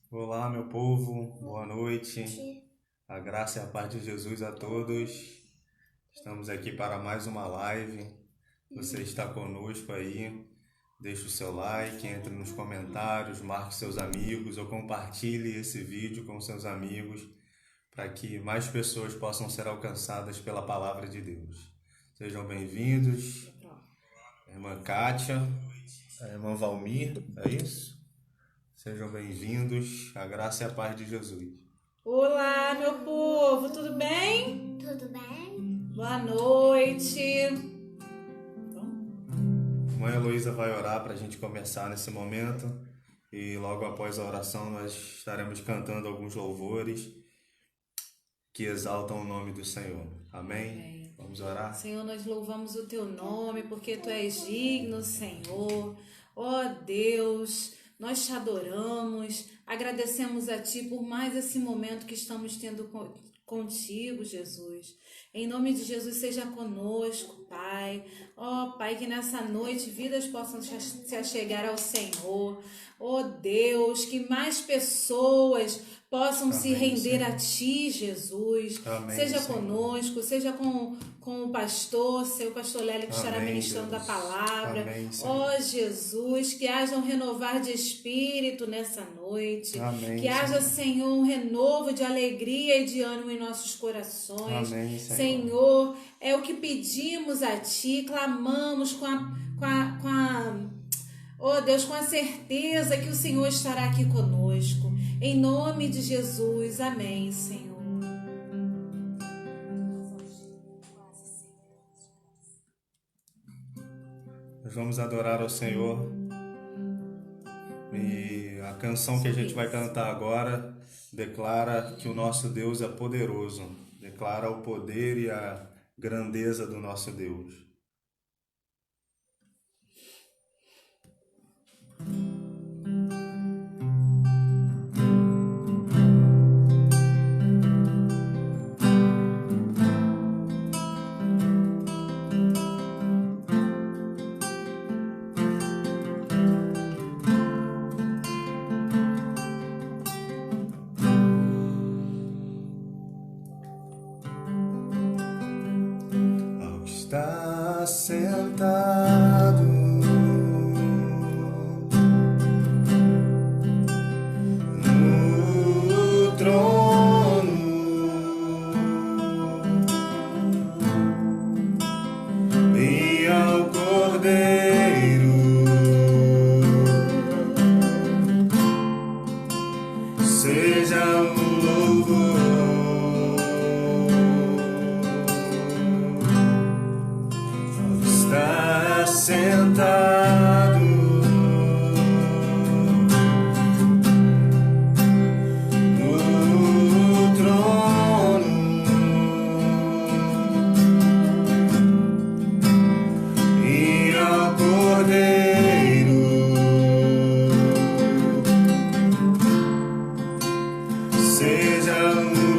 Olá, meu povo, boa noite. A graça e a paz de Jesus a todos. Estamos aqui para mais uma live. Você está conosco aí. Deixe o seu like, entre nos comentários, marque seus amigos ou compartilhe esse vídeo com seus amigos para que mais pessoas possam ser alcançadas pela palavra de Deus. Sejam bem-vindos. A irmã Kátia, a irmã Valmir, é isso? Sejam bem-vindos, a graça e a paz de Jesus. Olá, meu povo, tudo bem? Tudo bem? Boa noite. A irmã Heloísa vai orar para a gente começar nesse momento e logo após a oração nós estaremos cantando alguns louvores que exaltam o nome do Senhor. Amém? Vamos orar? Senhor, nós louvamos o teu nome porque tu és digno, Senhor. Ó Deus, nós te adoramos, agradecemos a ti por mais esse momento que estamos tendo contigo, Jesus. Em nome de Jesus, seja conosco, Pai. Ó Pai, que nessa noite vidas possam se achegar ao Senhor. Ó Deus, que mais pessoas possam se render a Ti, Jesus. Amém, seja Senhor. Conosco, seja com o pastor, seu pastor Lélio, que estará Amém, ministrando Deus. a palavra. Amém, Senhor. Ó Jesus, que haja um renovar de espírito nessa noite. Amém, que haja, Senhor, um renovo de alegria e de ânimo em nossos corações. Amém, Senhor. Senhor, é o que pedimos a Ti, clamamos oh Deus, com a certeza que o Senhor estará aqui conosco. Em nome de Jesus, amém, Senhor. Nós vamos adorar ao Senhor. E a canção que a gente vai cantar agora declara que o nosso Deus é poderoso. Declara o poder e a grandeza do nosso Deus. Está sentado no trono e ao Cordeiro seja o louvor. Está sentado no trono e ao Cordeiro seja o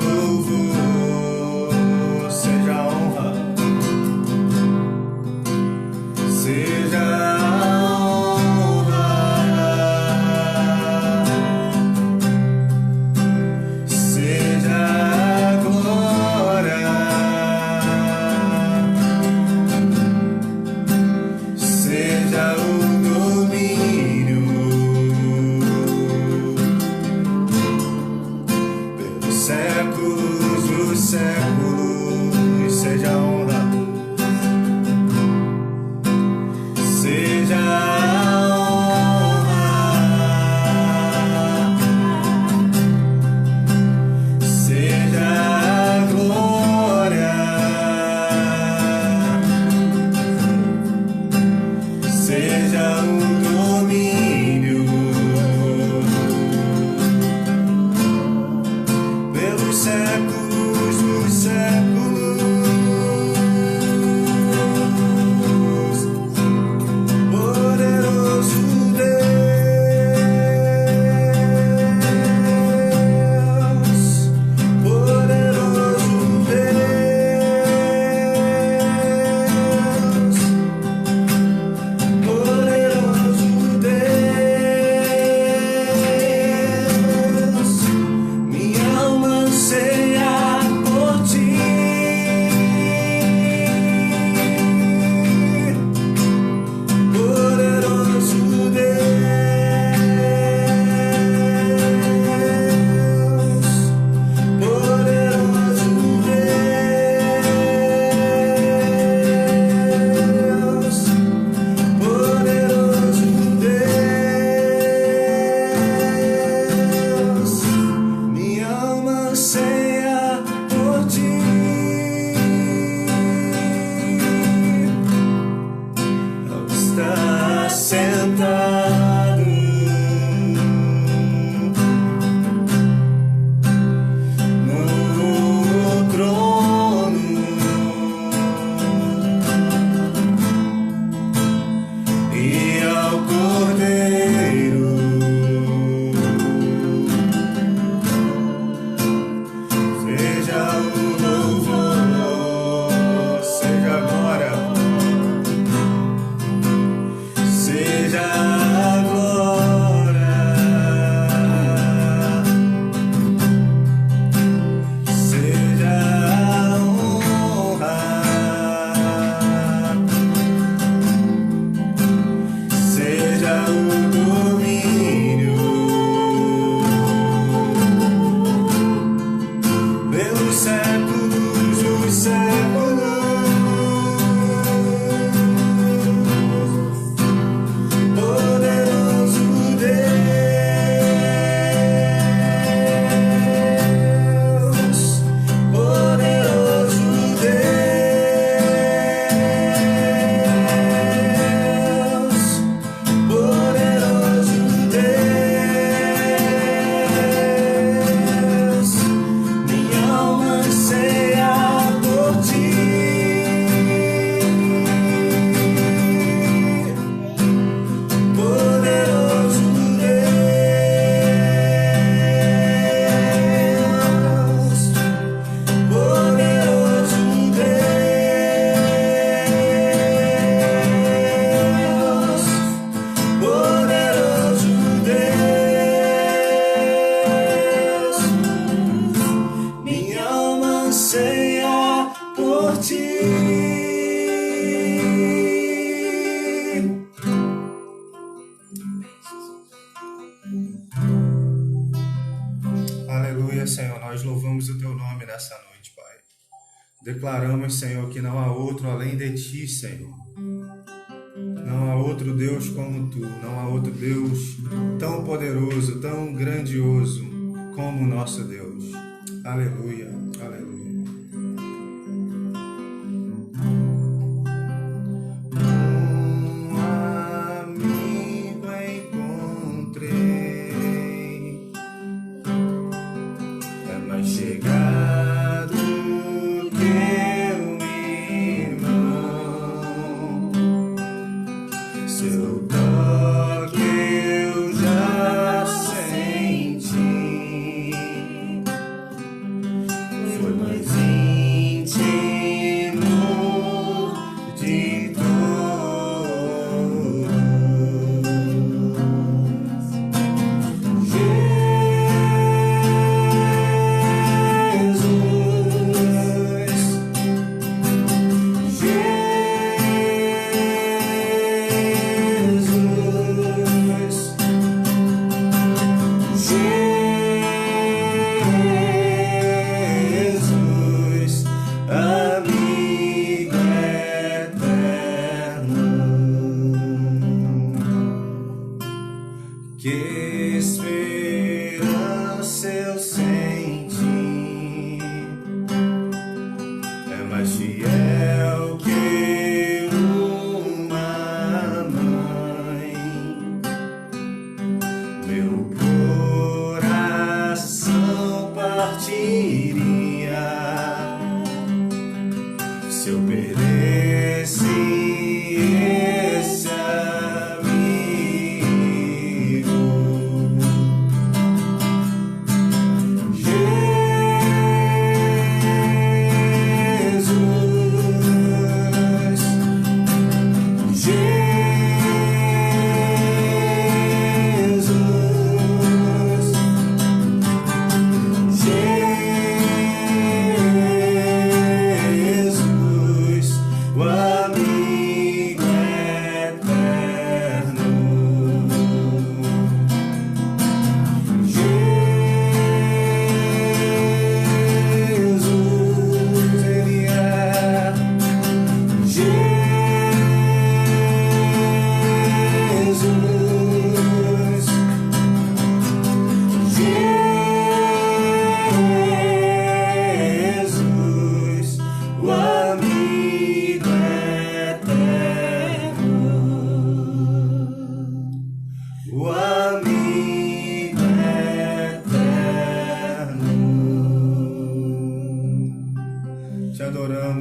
Senhor, nós louvamos o Teu nome nessa noite, Pai. Declaramos, Senhor, que não há outro além de Ti, Senhor. Não há outro Deus como Tu, não há outro Deus tão poderoso, tão grandioso como o nosso Deus. Aleluia, aleluia.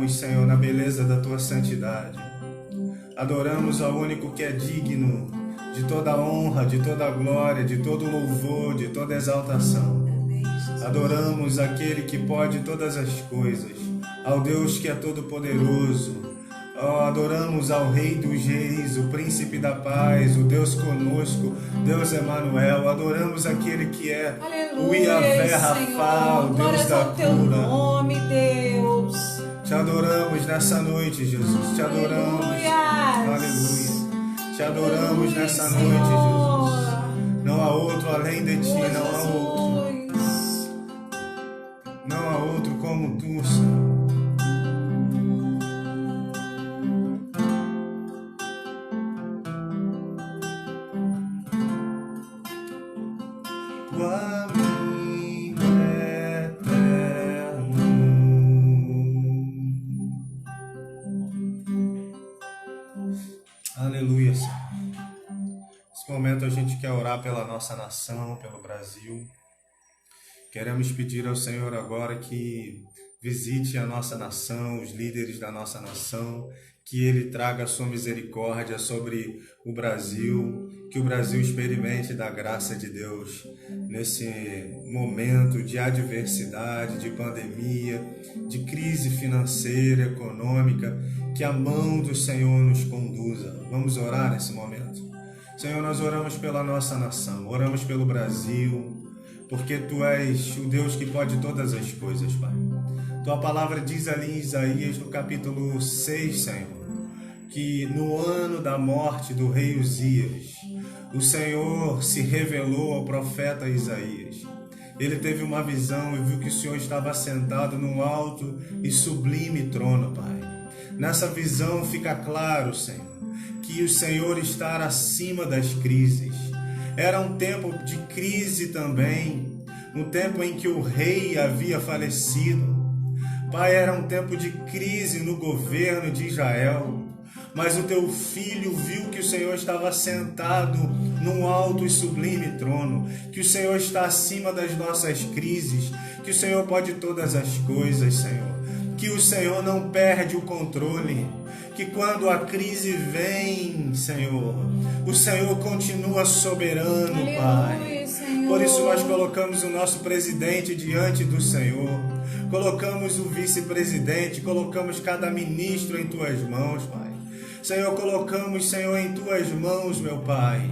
Senhor, na beleza da Tua santidade. Adoramos ao único que é digno de toda honra, de toda glória, de todo louvor, de toda exaltação. Adoramos aquele que pode todas as coisas, ao Deus que é todo-poderoso. Adoramos ao Rei dos Reis, o Príncipe da Paz, o Deus conosco, Deus Emanuel. Adoramos aquele que é o Iavé Rafá, o Deus da cura. Nome, Deus. Te adoramos nessa noite, Jesus. Te adoramos. Aleluia. Te adoramos nessa noite, Jesus. Não há outro além de Ti, não há outro. Não há outro como Tu, Senhor. Aleluia, Senhor. Nesse momento a gente quer orar pela nossa nação, pelo Brasil. Queremos pedir ao Senhor agora que visite a nossa nação, os líderes da nossa nação, que Ele traga a sua misericórdia sobre o Brasil, que o Brasil experimente da graça de Deus nesse momento de adversidade, de pandemia, de crise financeira, econômica, que a mão do Senhor nos conduza. Vamos orar nesse momento. Senhor, nós oramos pela nossa nação, oramos pelo Brasil, porque Tu és o Deus que pode todas as coisas, Pai. Tua palavra diz ali em Isaías, no capítulo 6, Senhor, que no ano da morte do rei Uzias, o Senhor se revelou ao profeta Isaías ele teve uma visão e viu que o Senhor estava sentado num alto e sublime trono, Pai. Nessa visão fica claro, Senhor, que o Senhor está acima das crises. Era um tempo de crise também, um tempo em que o rei havia falecido. Pai, era um tempo de crise no governo de Israel. Mas o teu filho viu que o Senhor estava sentado num alto e sublime trono, que o Senhor está acima das nossas crises, que o Senhor pode todas as coisas, Senhor, que o Senhor não perde o controle, que quando a crise vem, Senhor, o Senhor continua soberano, Aleluia, Pai. Senhor. Por isso nós colocamos o nosso presidente diante do Senhor, colocamos o vice-presidente, colocamos cada ministro em tuas mãos, Pai. Senhor, colocamos, Senhor, em tuas mãos, meu Pai.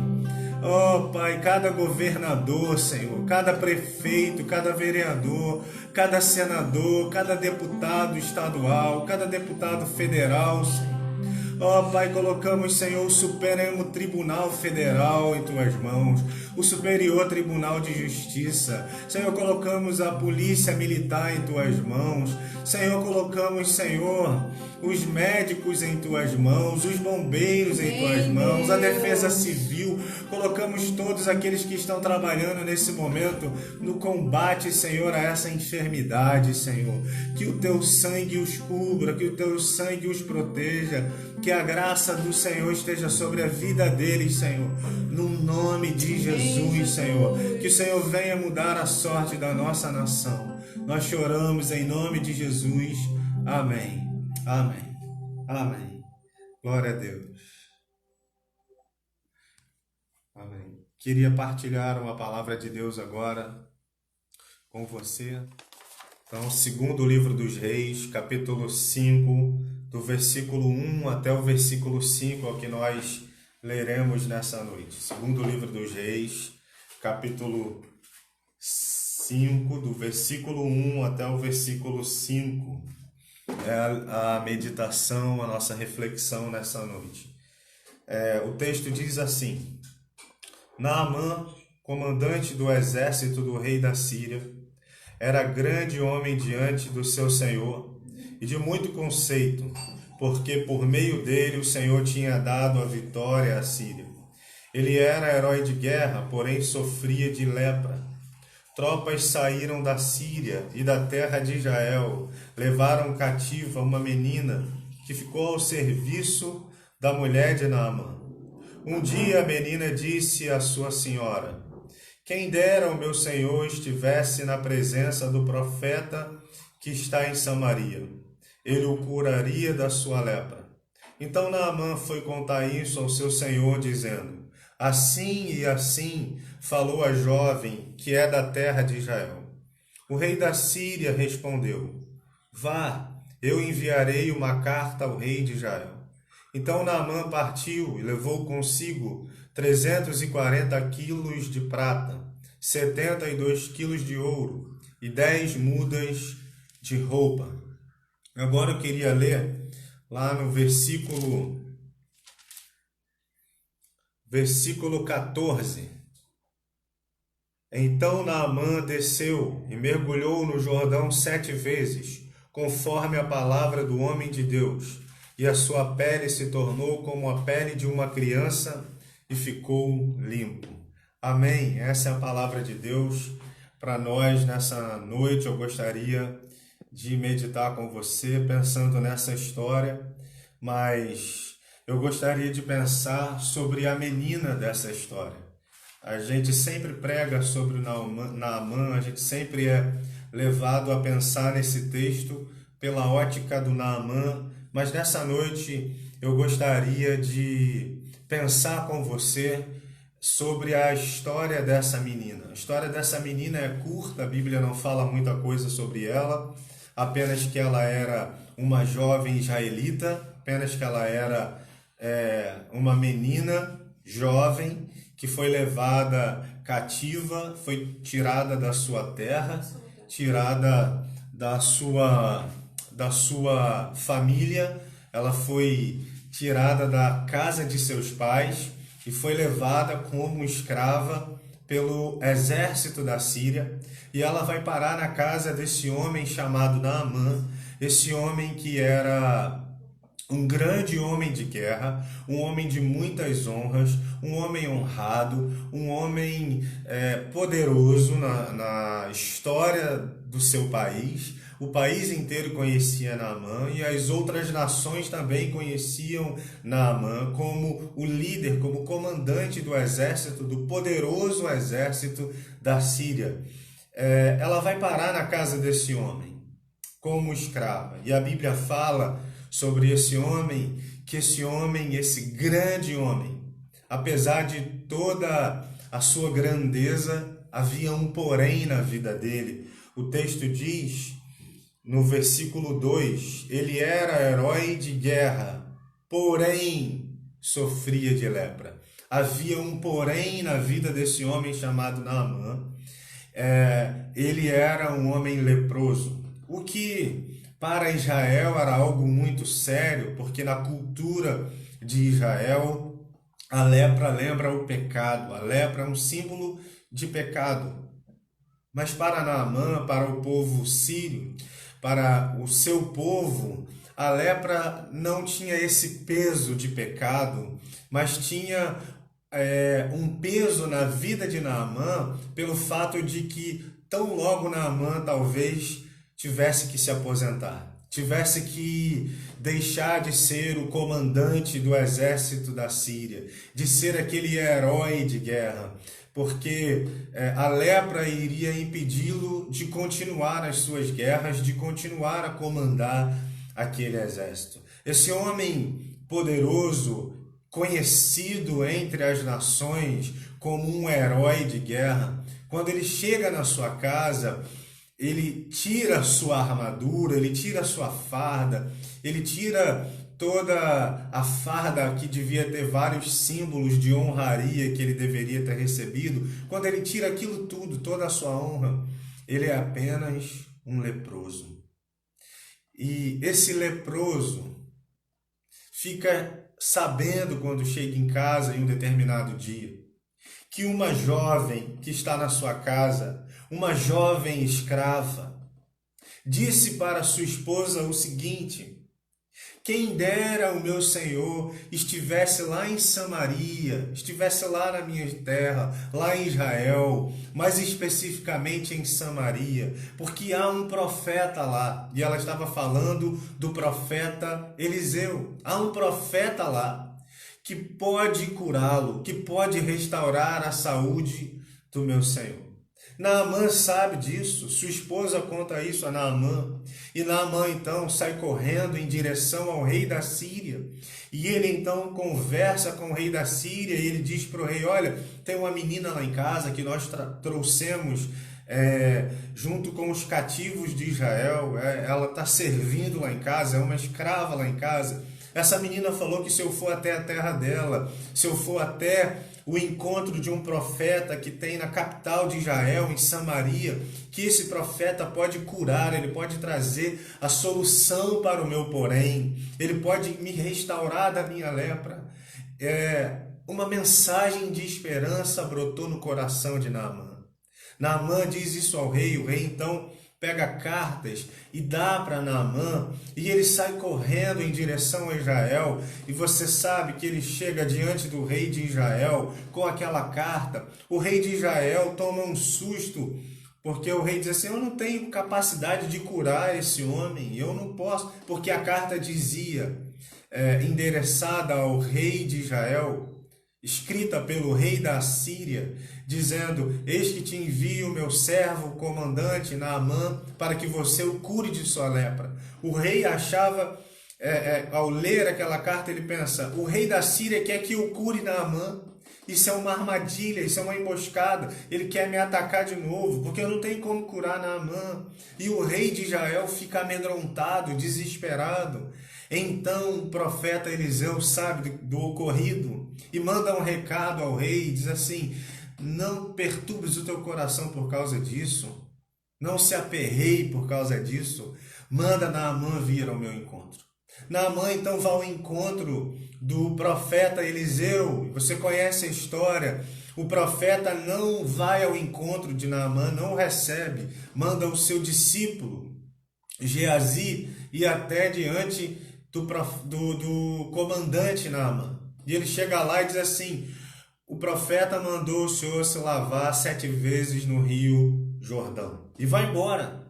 Oh, Pai, cada governador, Senhor, cada prefeito, cada vereador, cada senador, cada deputado estadual, cada deputado federal, Senhor. Ó Pai, colocamos, Senhor, o Supremo Tribunal Federal em Tuas mãos, o Superior Tribunal de Justiça. Senhor, colocamos a Polícia Militar em Tuas mãos. Senhor, colocamos, Senhor, os médicos em Tuas mãos, os bombeiros em Tuas mãos, a Defesa Civil. Colocamos todos aqueles que estão trabalhando nesse momento no combate, Senhor, a essa enfermidade, Senhor. Que o Teu sangue os cubra, que o Teu sangue os proteja, que a graça do Senhor esteja sobre a vida deles, Senhor. No nome de Jesus, Senhor. Que o Senhor venha mudar a sorte da nossa nação. Nós choramos em nome de Jesus. Amém. Amém. Amém. Glória a Deus. Amém. Queria partilhar uma palavra de Deus agora com você. Então, segundo livro dos Reis, capítulo 5, do versículo 1 até o versículo 5, é o que nós leremos nessa noite. Segundo livro dos Reis, capítulo 5, do versículo 1 até o versículo 5. É a meditação, a nossa reflexão nessa noite. O texto diz assim: Naamã, comandante do exército do rei da Síria, era grande homem diante do seu senhor e de muito conceito, porque por meio dele o Senhor tinha dado a vitória à Síria. Ele era herói de guerra, porém sofria de lepra. Tropas saíram da Síria e da terra de Israel, levaram cativa uma menina que ficou ao serviço da mulher de Naamã. Um dia a menina disse à sua senhora: Quem dera o meu senhor estivesse na presença do profeta que está em Samaria. Ele o curaria da sua lepra. Então Naamã foi contar isso ao seu senhor, dizendo: Assim e assim falou a jovem que é da terra de Israel. O rei da Síria respondeu: Vá, eu enviarei uma carta ao rei de Israel. Então Naamã partiu e levou consigo 340 quilos de prata, 72 quilos de ouro e 10 mudas de roupa. Agora eu queria ler lá no versículo 14. Então Naamã desceu e mergulhou no Jordão 7 vezes, conforme a palavra do homem de Deus, e a sua pele se tornou como a pele de uma criança e ficou limpo. Amém. Essa é a palavra de Deus para nós nessa noite. Eu gostaria de meditar com você pensando nessa história, mas eu gostaria de pensar sobre a menina dessa história. A gente sempre prega sobre Naamã, a gente sempre é levado a pensar nesse texto pela ótica do Naamã, mas nessa noite eu gostaria de pensar com você sobre a história dessa menina. A história dessa menina é curta, a Bíblia não fala muita coisa sobre ela, apenas que ela era uma jovem israelita, apenas que ela era uma menina jovem que foi levada cativa, foi tirada da sua terra, tirada da sua família, ela foi tirada da casa de seus pais e foi levada como escrava pelo exército da Síria e ela vai parar na casa desse homem chamado Naamã, esse homem que era um grande homem de guerra, um homem de muitas honras, um homem honrado, um homem poderoso na história do seu país. O país inteiro conhecia Naamã e as outras nações também conheciam Naamã como o líder, como comandante do exército, do poderoso exército da Síria. Ela vai parar na casa desse homem como escrava. E a Bíblia fala sobre esse homem, que esse grande homem, apesar de toda a sua grandeza, havia um porém na vida dele. O texto diz, no versículo 2, ele era herói de guerra, porém sofria de lepra. Havia um porém na vida desse homem chamado Naamã. Ele era um homem leproso, o que para Israel era algo muito sério, porque na cultura de Israel a lepra lembra o pecado, a lepra é um símbolo de pecado. Mas para Naamã, para o povo sírio, para o seu povo, a lepra não tinha esse peso de pecado, mas tinha um peso na vida de Naamã pelo fato de que tão logo Naamã talvez tivesse que se aposentar, tivesse que deixar de ser o comandante do exército da Síria, de ser aquele herói de guerra, porque a lepra iria impedi-lo de continuar as suas guerras, de continuar a comandar aquele exército. Esse homem poderoso, conhecido entre as nações como um herói de guerra, quando ele chega na sua casa, ele tira a sua armadura, ele tira a sua farda, ele tira toda a farda que devia ter vários símbolos de honraria que ele deveria ter recebido. Quando ele tira aquilo tudo, toda a sua honra, ele é apenas um leproso. E esse leproso fica sabendo quando chega em casa em um determinado dia que uma jovem que está na sua casa, uma jovem escrava, disse para sua esposa o seguinte: quem dera o meu Senhor estivesse lá em Samaria, estivesse lá na minha terra, lá em Israel, mais especificamente em Samaria, porque há um profeta lá. E ela estava falando do profeta Eliseu. Há um profeta lá que pode curá-lo, que pode restaurar a saúde do meu Senhor. Naamã sabe disso, sua esposa conta isso a Naamã, e Naamã então sai correndo em direção ao rei da Síria, e ele então conversa com o rei da Síria, e ele diz para o rei: olha, tem uma menina lá em casa que nós trouxemos junto com os cativos de Israel, ela está servindo lá em casa, é uma escrava lá em casa. Essa menina falou que se eu for até a terra dela, se eu for até o encontro de um profeta que tem na capital de Israel, em Samaria, que esse profeta pode curar, ele pode trazer a solução para o meu porém, ele pode me restaurar da minha lepra. Uma mensagem de esperança brotou no coração de Naamã. Naamã diz isso ao rei, o rei então pega cartas e dá para Naamã, e ele sai correndo em direção a Israel, e você sabe que ele chega diante do rei de Israel com aquela carta. O rei de Israel toma um susto, porque o rei diz assim: eu não tenho capacidade de curar esse homem, eu não posso, porque a carta dizia, endereçada ao rei de Israel, escrita pelo rei da Síria, dizendo: eis que te envio o meu servo, o comandante Naamã, para que você o cure de sua lepra. O rei achava, ao ler aquela carta, ele pensa: o rei da Síria quer que eu cure Naamã. Isso é uma armadilha, isso é uma emboscada. Ele quer me atacar de novo, porque eu não tenho como curar Naamã. E o rei de Israel fica amedrontado, desesperado. Então o profeta Eliseu sabe do ocorrido e manda um recado ao rei, e diz assim: não perturbes o teu coração por causa disso, não se aperreie por causa disso, manda Naamã vir ao meu encontro. Naamã então vai ao encontro do profeta Eliseu. Você conhece a história, O profeta não vai ao encontro de Naamã, não o recebe, manda o seu discípulo, Geazi, ir até diante do comandante Naamã. E ele chega lá e diz assim: o profeta mandou o senhor se lavar 7 vezes no rio Jordão. E vai embora.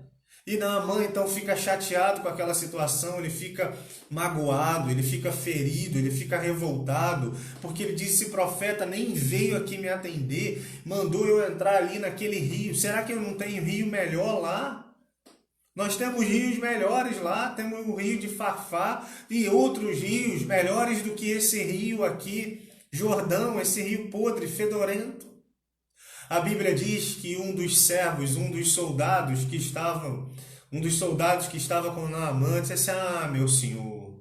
E Naamã então fica chateado com aquela situação, ele fica magoado, ele fica ferido, ele fica revoltado, porque ele diz: esse profeta nem veio aqui me atender, mandou eu entrar ali naquele rio. Será que eu não tenho rio melhor lá? Nós temos rios melhores lá, temos o rio de Farfá e outros rios melhores do que esse rio aqui, Jordão, esse rio podre, fedorento. A Bíblia diz que um dos servos, um dos soldados que estava com Naamã disse assim: ah, meu senhor,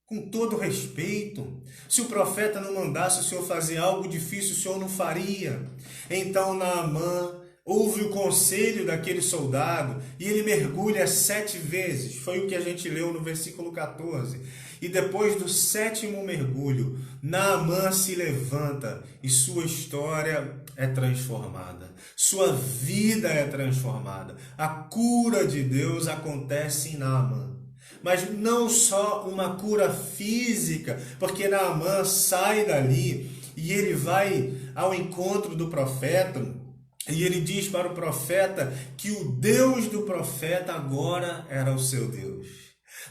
com todo respeito, se o profeta não mandasse o senhor fazer algo difícil, o senhor não faria. Então Naamã ouve o conselho daquele soldado e ele mergulha 7 vezes. Foi o que a gente leu no versículo 14. E depois do 7º mergulho, Naamã se levanta e sua história é transformada. Sua vida é transformada. A cura de Deus acontece em Naamã. Mas não só uma cura física, porque Naamã sai dali e ele vai ao encontro do profeta. E ele diz para o profeta que o Deus do profeta agora era o seu Deus.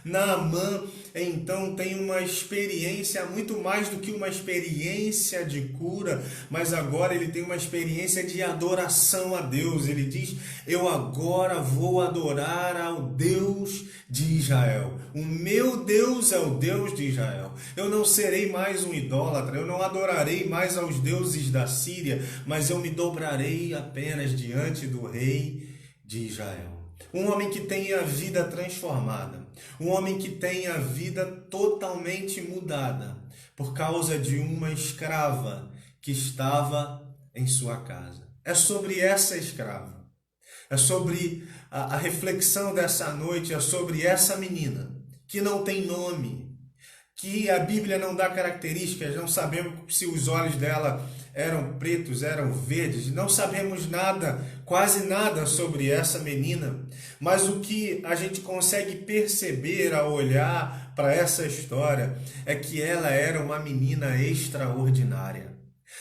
Naamã, então, tem uma experiência, muito mais do que uma experiência de cura, mas agora ele tem uma experiência de adoração a Deus. Ele diz: eu agora vou adorar ao Deus de Israel. O meu Deus é o Deus de Israel. Eu não serei mais um idólatra, eu não adorarei mais aos deuses da Síria, mas eu me dobrarei apenas diante do rei de Israel. Um homem que tem a vida transformada, um homem que tem a vida totalmente mudada por causa de uma escrava que estava em sua casa. É sobre essa escrava, é sobre a reflexão dessa noite, é sobre essa menina que não tem nome, que a Bíblia não dá características, não sabemos se os olhos dela eram pretos, eram verdes, não sabemos nada, quase nada sobre essa menina, mas o que a gente consegue perceber ao olhar para essa história é que ela era uma menina extraordinária.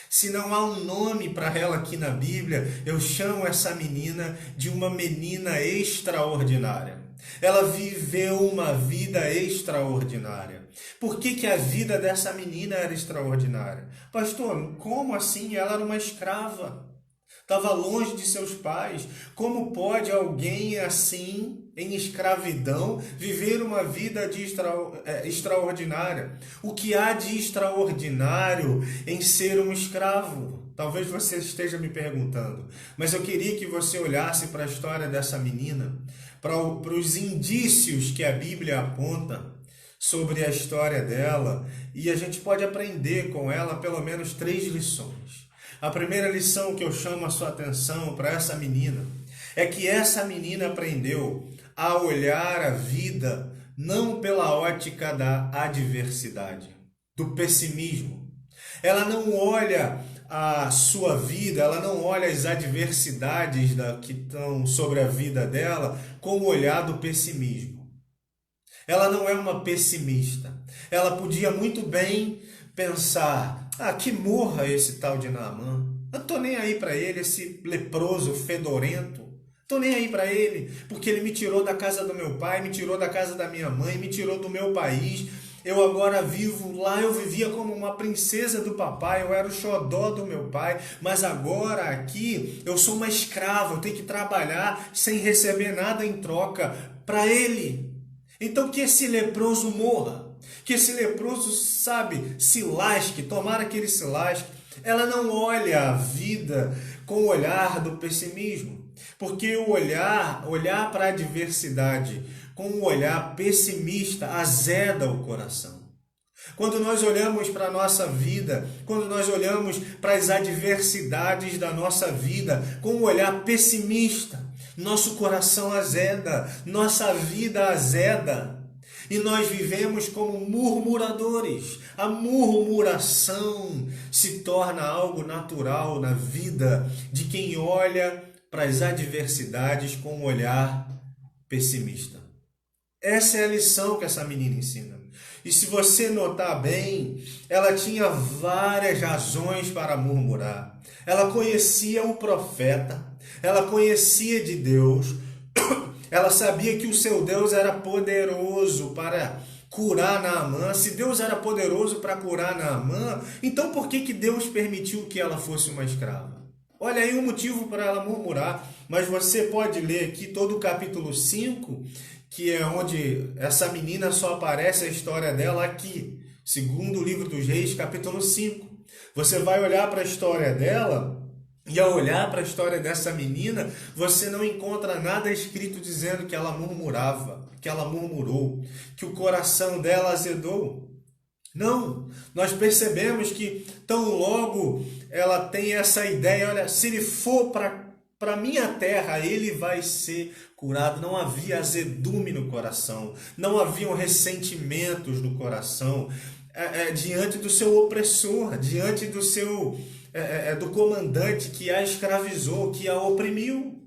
Se não há um nome para ela aqui na Bíblia, eu chamo essa menina de uma menina extraordinária. Ela viveu uma vida extraordinária. Por que a vida dessa menina era extraordinária? Pastor, como assim? Ela era uma escrava. Estava longe de seus pais. Como pode alguém assim, em escravidão, viver uma vida extraordinária? O que há de extraordinário em ser um escravo? Talvez você esteja me perguntando, mas eu queria que você olhasse para a história dessa menina, para os indícios que a Bíblia aponta sobre a história dela, e a gente pode aprender com ela pelo menos 3 lições. A primeira lição que eu chamo a sua atenção para essa menina é que essa menina aprendeu a olhar a vida não pela ótica da adversidade, do pessimismo. Ela não olha a sua vida, ela não olha as adversidades que estão sobre a vida dela com o olhar do pessimismo. Ela não é uma pessimista. Ela podia muito bem pensar: que morra esse tal de Naamã. Eu tô nem aí para ele, esse leproso fedorento. Tô nem aí para ele, porque ele me tirou da casa do meu pai, me tirou da casa da minha mãe, me tirou do meu país. Eu agora vivo lá, eu vivia como uma princesa do papai, eu era o xodó do meu pai, mas agora aqui eu sou uma escrava, eu tenho que trabalhar sem receber nada em troca para ele. Então que esse leproso morra, que esse leproso, se lasque, tomara que ele se lasque. Ela não olha a vida com o olhar do pessimismo, porque o olhar para a adversidade com um olhar pessimista azeda o coração. Quando nós olhamos para a nossa vida, quando nós olhamos para as adversidades da nossa vida com um olhar pessimista, nosso coração azeda, nossa vida azeda. e nós vivemos como murmuradores. A murmuração se torna algo natural na vida de quem olha para as adversidades com um olhar pessimista. Essa é a lição que essa menina ensina. E se você notar bem, ela tinha várias razões para murmurar. Ela conhecia o profeta, ela conhecia de Deus, ela sabia que o seu Deus era poderoso para curar Naamã. Se Deus era poderoso para curar Naamã, então por que Deus permitiu que ela fosse uma escrava? Olha aí um motivo para ela murmurar, mas você pode ler aqui todo o capítulo 5, que é onde essa menina só aparece a história dela aqui, segundo o livro dos Reis, capítulo 5. Você vai olhar para a história dela, e ao olhar para a história dessa menina, você não encontra nada escrito dizendo que ela murmurava, que ela murmurou, que o coração dela azedou. Não, nós percebemos que tão logo ela tem essa ideia, olha, se ele for para minha terra, ele vai ser curado. Não havia azedume no coração, não haviam ressentimentos no coração, diante do seu opressor, diante do seu do comandante que a escravizou, que a oprimiu.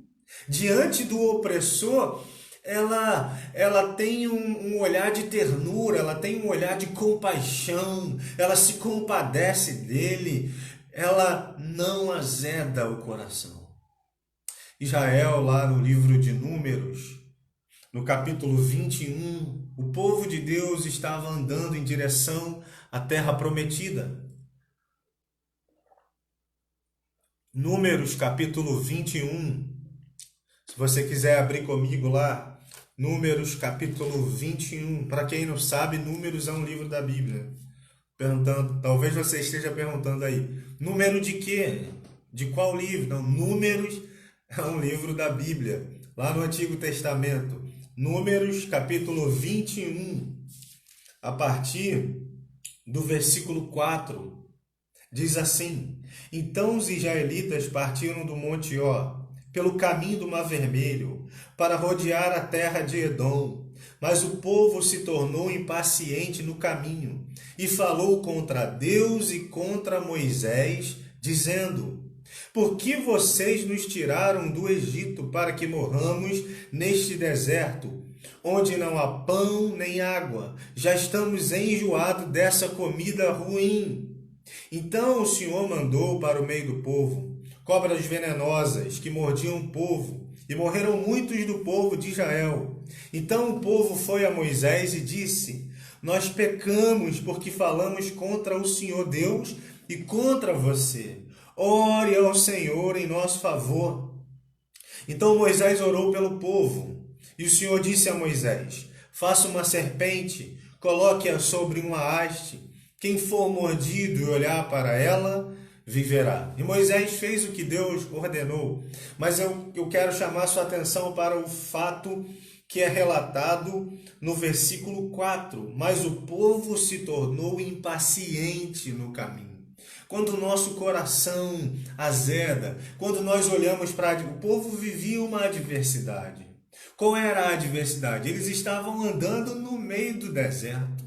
Diante do opressor, ela tem um olhar de ternura, ela tem um olhar de compaixão, ela se compadece dele, ela não azeda o coração. Israel, lá no livro de Números, no capítulo 21, o povo de Deus estava andando em direção à terra prometida. Números, capítulo 21, se você quiser abrir comigo lá, Números, capítulo 21. Para quem não sabe, Números é um livro da Bíblia. Perguntando, talvez você esteja perguntando aí, número de quê? De qual livro? Não, Números é um livro da Bíblia, lá no Antigo Testamento. Números, capítulo 21, a partir do versículo 4, diz assim: Então os israelitas partiram do Monte Ó, pelo caminho do Mar Vermelho, para rodear a terra de Edom. Mas o povo se tornou impaciente no caminho e falou contra Deus e contra Moisés, dizendo: Por que vocês nos tiraram do Egito para que morramos neste deserto, onde não há pão nem água? Já estamos enjoados dessa comida ruim. Então o Senhor mandou para o meio do povo cobras venenosas que mordiam o povo, e morreram muitos do povo de Israel. Então o povo foi a Moisés e disse: Nós pecamos porque falamos contra o Senhor Deus e contra você. Ore ao Senhor em nosso favor. Então Moisés orou pelo povo, e o Senhor disse a Moisés: Faça uma serpente, coloque-a sobre uma haste. Quem for mordido e olhar para ela, viverá. E Moisés fez o que Deus ordenou. Mas eu quero chamar sua atenção para o fato que é relatado no versículo 4. Mas o povo se tornou impaciente no caminho. Quando o nosso coração azeda, quando nós olhamos para... O povo vivia uma adversidade. Qual era a adversidade? Eles estavam andando no meio do deserto.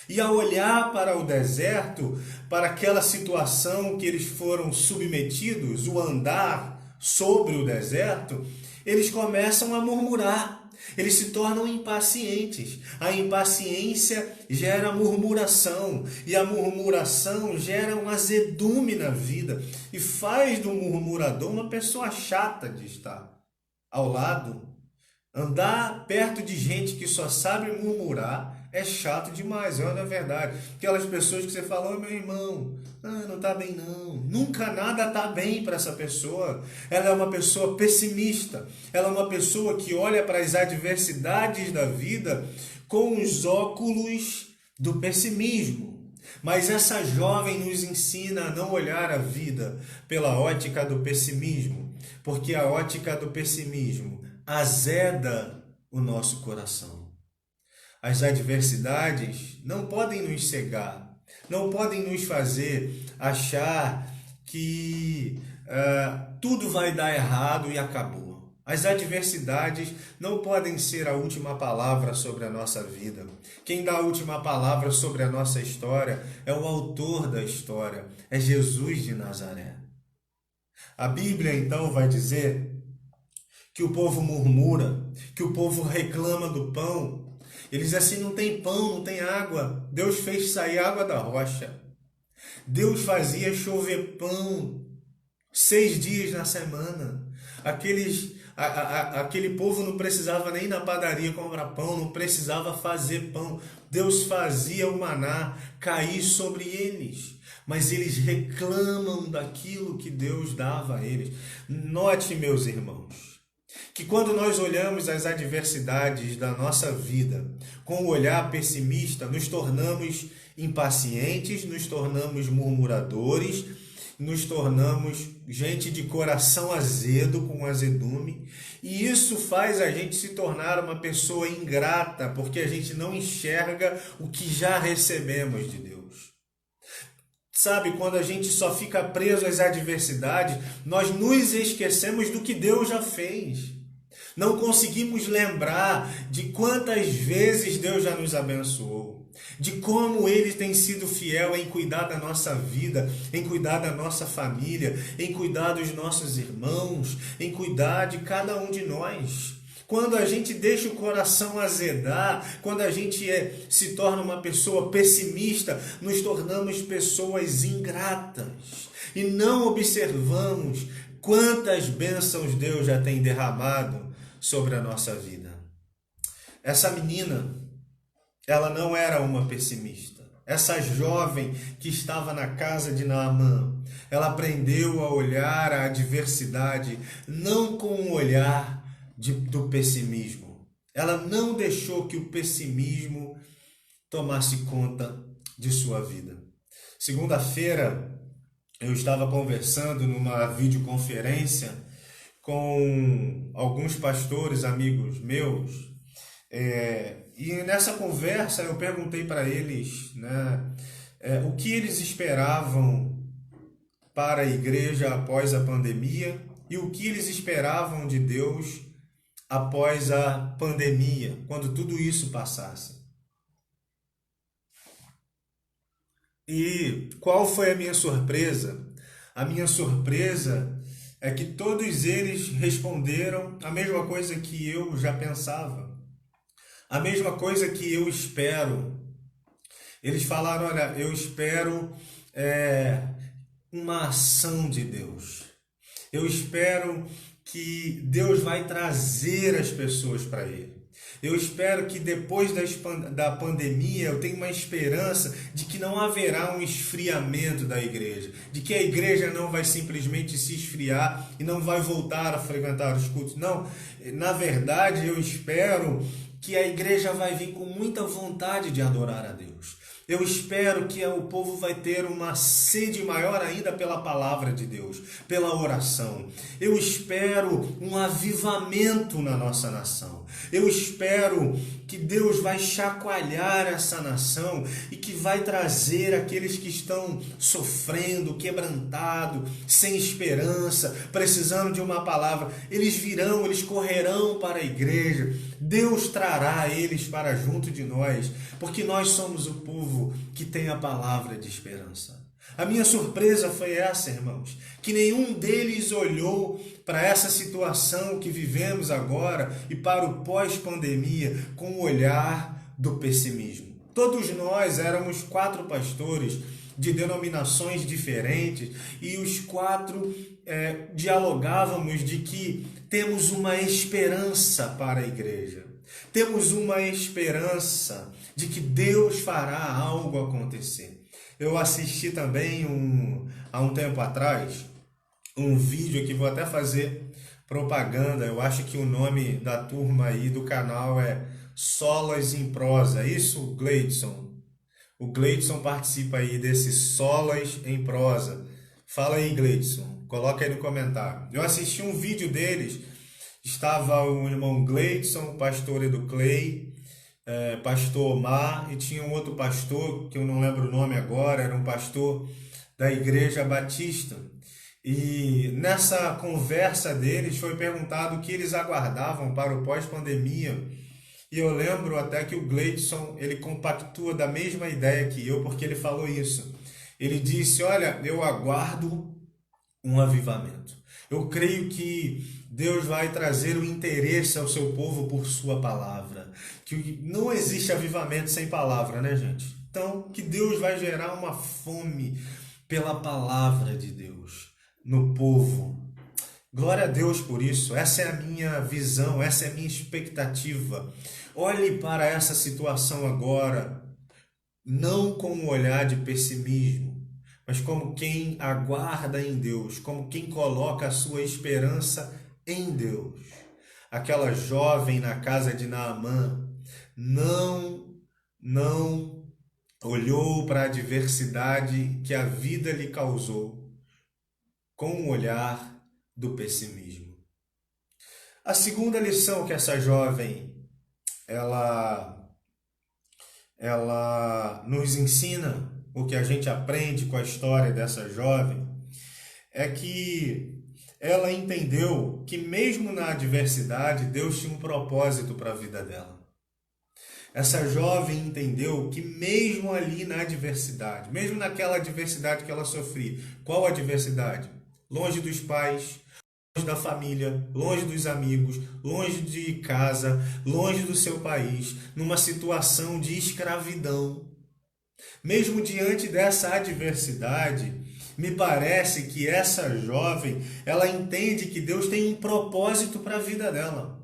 E ao olhar para o deserto, para aquela situação que eles foram submetidos, o andar sobre o deserto, eles começam a murmurar, eles se tornam impacientes. A impaciência gera murmuração, e a murmuração gera um azedume na vida, e faz do murmurador uma pessoa chata de estar ao lado. Andar perto de gente que só sabe murmurar é chato demais, é verdade. Aquelas pessoas que você fala: meu irmão, não está bem não. Nunca nada está bem para essa pessoa. Ela é uma pessoa pessimista. Ela é uma pessoa que olha para as adversidades da vida com os óculos do pessimismo. Mas essa jovem nos ensina a não olhar a vida pela ótica do pessimismo, porque a ótica do pessimismo azeda o nosso coração. As adversidades não podem nos cegar, não podem nos fazer achar que tudo vai dar errado e acabou. As adversidades não podem ser a última palavra sobre a nossa vida. Quem dá a última palavra sobre a nossa história é o autor da história, é Jesus de Nazaré. A Bíblia então vai dizer que o povo murmura, que o povo reclama do pão. Eles dizem assim, não tem pão, não tem água. Deus fez sair água da rocha. Deus fazia chover pão 6 dias na semana. Aquele povo não precisava nem ir na padaria comprar pão, não precisava fazer pão. Deus fazia o maná cair sobre eles. Mas eles reclamam daquilo que Deus dava a eles. Note, meus irmãos, que quando nós olhamos as adversidades da nossa vida com um olhar pessimista, nos tornamos impacientes, nos tornamos murmuradores, nos tornamos gente de coração azedo, com azedume, e isso faz a gente se tornar uma pessoa ingrata, porque a gente não enxerga o que já recebemos de Deus. Sabe, quando a gente só fica preso às adversidades, nós nos esquecemos do que Deus já fez. Não conseguimos lembrar de quantas vezes Deus já nos abençoou, de como Ele tem sido fiel em cuidar da nossa vida, em cuidar da nossa família, em cuidar dos nossos irmãos, em cuidar de cada um de nós. Quando a gente deixa o coração azedar, quando a gente se torna uma pessoa pessimista, nos tornamos pessoas ingratas e não observamos quantas bênçãos Deus já tem derramado sobre a nossa vida. Essa menina, ela não era uma pessimista. Essa jovem que estava na casa de Naamã, ela aprendeu a olhar a adversidade não com um olhar do pessimismo. Ela não deixou que o pessimismo tomasse conta de sua vida. Segunda-feira, eu estava conversando numa videoconferência com alguns pastores, amigos meus, e nessa conversa eu perguntei para eles, o que eles esperavam para a igreja após a pandemia e o que eles esperavam de Deus após a pandemia, quando tudo isso passasse. E qual foi a minha surpresa? A minha surpresa é que todos eles responderam a mesma coisa que eu já pensava, a mesma coisa que eu espero. Eles falaram, olha, eu espero uma ação de Deus. Eu espero que Deus vai trazer as pessoas para Ele. Eu espero que depois da pandemia eu tenha uma esperança de que não haverá um esfriamento da igreja, de que a igreja não vai simplesmente se esfriar e não vai voltar a frequentar os cultos. Não, na verdade eu espero que a igreja vai vir com muita vontade de adorar a Deus. Eu espero que o povo vai ter uma sede maior ainda pela palavra de Deus, pela oração. Eu espero um avivamento na nossa nação. Eu espero que Deus vai chacoalhar essa nação e que vai trazer aqueles que estão sofrendo, quebrantados, sem esperança, precisando de uma palavra. Eles virão, eles correrão para a igreja. Deus trará eles para junto de nós, porque nós somos o povo que tem a palavra de esperança. A minha surpresa foi essa, irmãos, que nenhum deles olhou para essa situação que vivemos agora e para o pós-pandemia com o olhar do pessimismo. Todos nós éramos 4 pastores de denominações diferentes e os 4 dialogávamos de que temos uma esperança para a igreja. Temos uma esperança de que Deus fará algo acontecer. Eu assisti também há um tempo atrás um vídeo que vou até fazer propaganda. Eu acho que o nome da turma aí do canal é Solas em Prosa. Isso, Gleidson? O Gleidson participa aí desse Solas em Prosa. Fala aí, Gleidson. Coloca aí no comentário. Eu assisti um vídeo deles. Estava o irmão Gleidson, o pastor Edu Clay, pastor Omar, e tinha um outro pastor, que eu não lembro o nome agora, era um pastor da Igreja Batista. E nessa conversa deles foi perguntado o que eles aguardavam para o pós-pandemia. E eu lembro até que o Gleidson, ele compactua da mesma ideia que eu, porque ele falou isso. Ele disse, olha, eu aguardo um avivamento. Eu creio que Deus vai trazer o interesse ao seu povo por sua palavra. Que não existe avivamento sem palavra, né, gente? Então, que Deus vai gerar uma fome pela palavra de Deus no povo. Glória a Deus por isso. Essa é a minha visão, essa é a minha expectativa. Olhe para essa situação agora, não com um olhar de pessimismo, mas como quem aguarda em Deus, como quem coloca a sua esperança em Deus. Aquela jovem na casa de Naamã não olhou para a adversidade que a vida lhe causou com um olhar do pessimismo. A segunda lição que essa jovem ela nos ensina, o que a gente aprende com a história dessa jovem, é que ela entendeu que mesmo na adversidade, Deus tinha um propósito para a vida dela. Essa jovem entendeu que mesmo ali na adversidade, mesmo naquela adversidade que ela sofria, qual adversidade? Longe dos pais, longe da família, longe dos amigos, longe de casa, longe do seu país, numa situação de escravidão. Mesmo diante dessa adversidade, me parece que essa jovem, ela entende que Deus tem um propósito para a vida dela.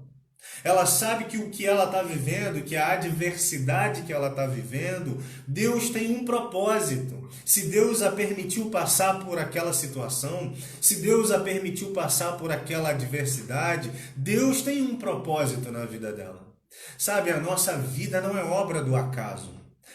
Ela sabe que o que ela está vivendo, que a adversidade que ela está vivendo, Deus tem um propósito. Se Deus a permitiu passar por aquela situação, se Deus a permitiu passar por aquela adversidade, Deus tem um propósito na vida dela. Sabe, a nossa vida não é obra do acaso.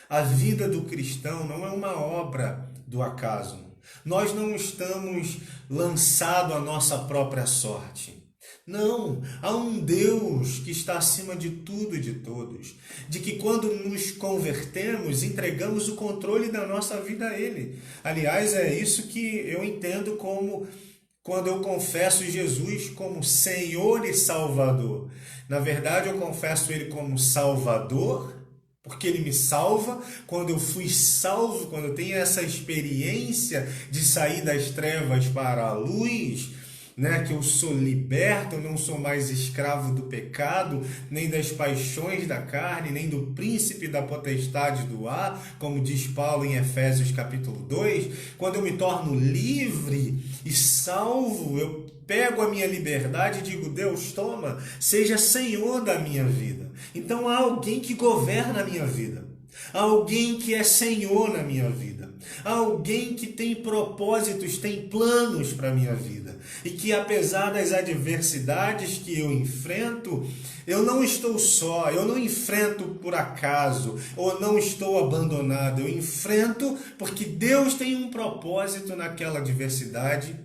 A vida do cristão não é uma obra do acaso. Nós não estamos lançados à nossa própria sorte. Não, há um Deus que está acima de tudo e de todos, de que quando nos convertemos, entregamos o controle da nossa vida a Ele. Aliás, é isso que eu entendo como quando eu confesso Jesus como Senhor e Salvador. Na verdade, eu confesso Ele como Salvador, porque Ele me salva. Quando eu fui salvo, quando eu tenho essa experiência de sair das trevas para a luz, que eu sou liberto, eu não sou mais escravo do pecado, nem das paixões da carne, nem do príncipe da potestade do ar, como diz Paulo em Efésios capítulo 2. Quando eu me torno livre e salvo, eu pego a minha liberdade e digo, Deus, toma, seja Senhor da minha vida. Então há alguém que governa a minha vida, há alguém que é Senhor na minha vida, há alguém que tem propósitos, tem planos para a minha vida. E que apesar das adversidades que eu enfrento, eu não estou só, eu não enfrento por acaso, ou não estou abandonado, eu enfrento porque Deus tem um propósito naquela adversidade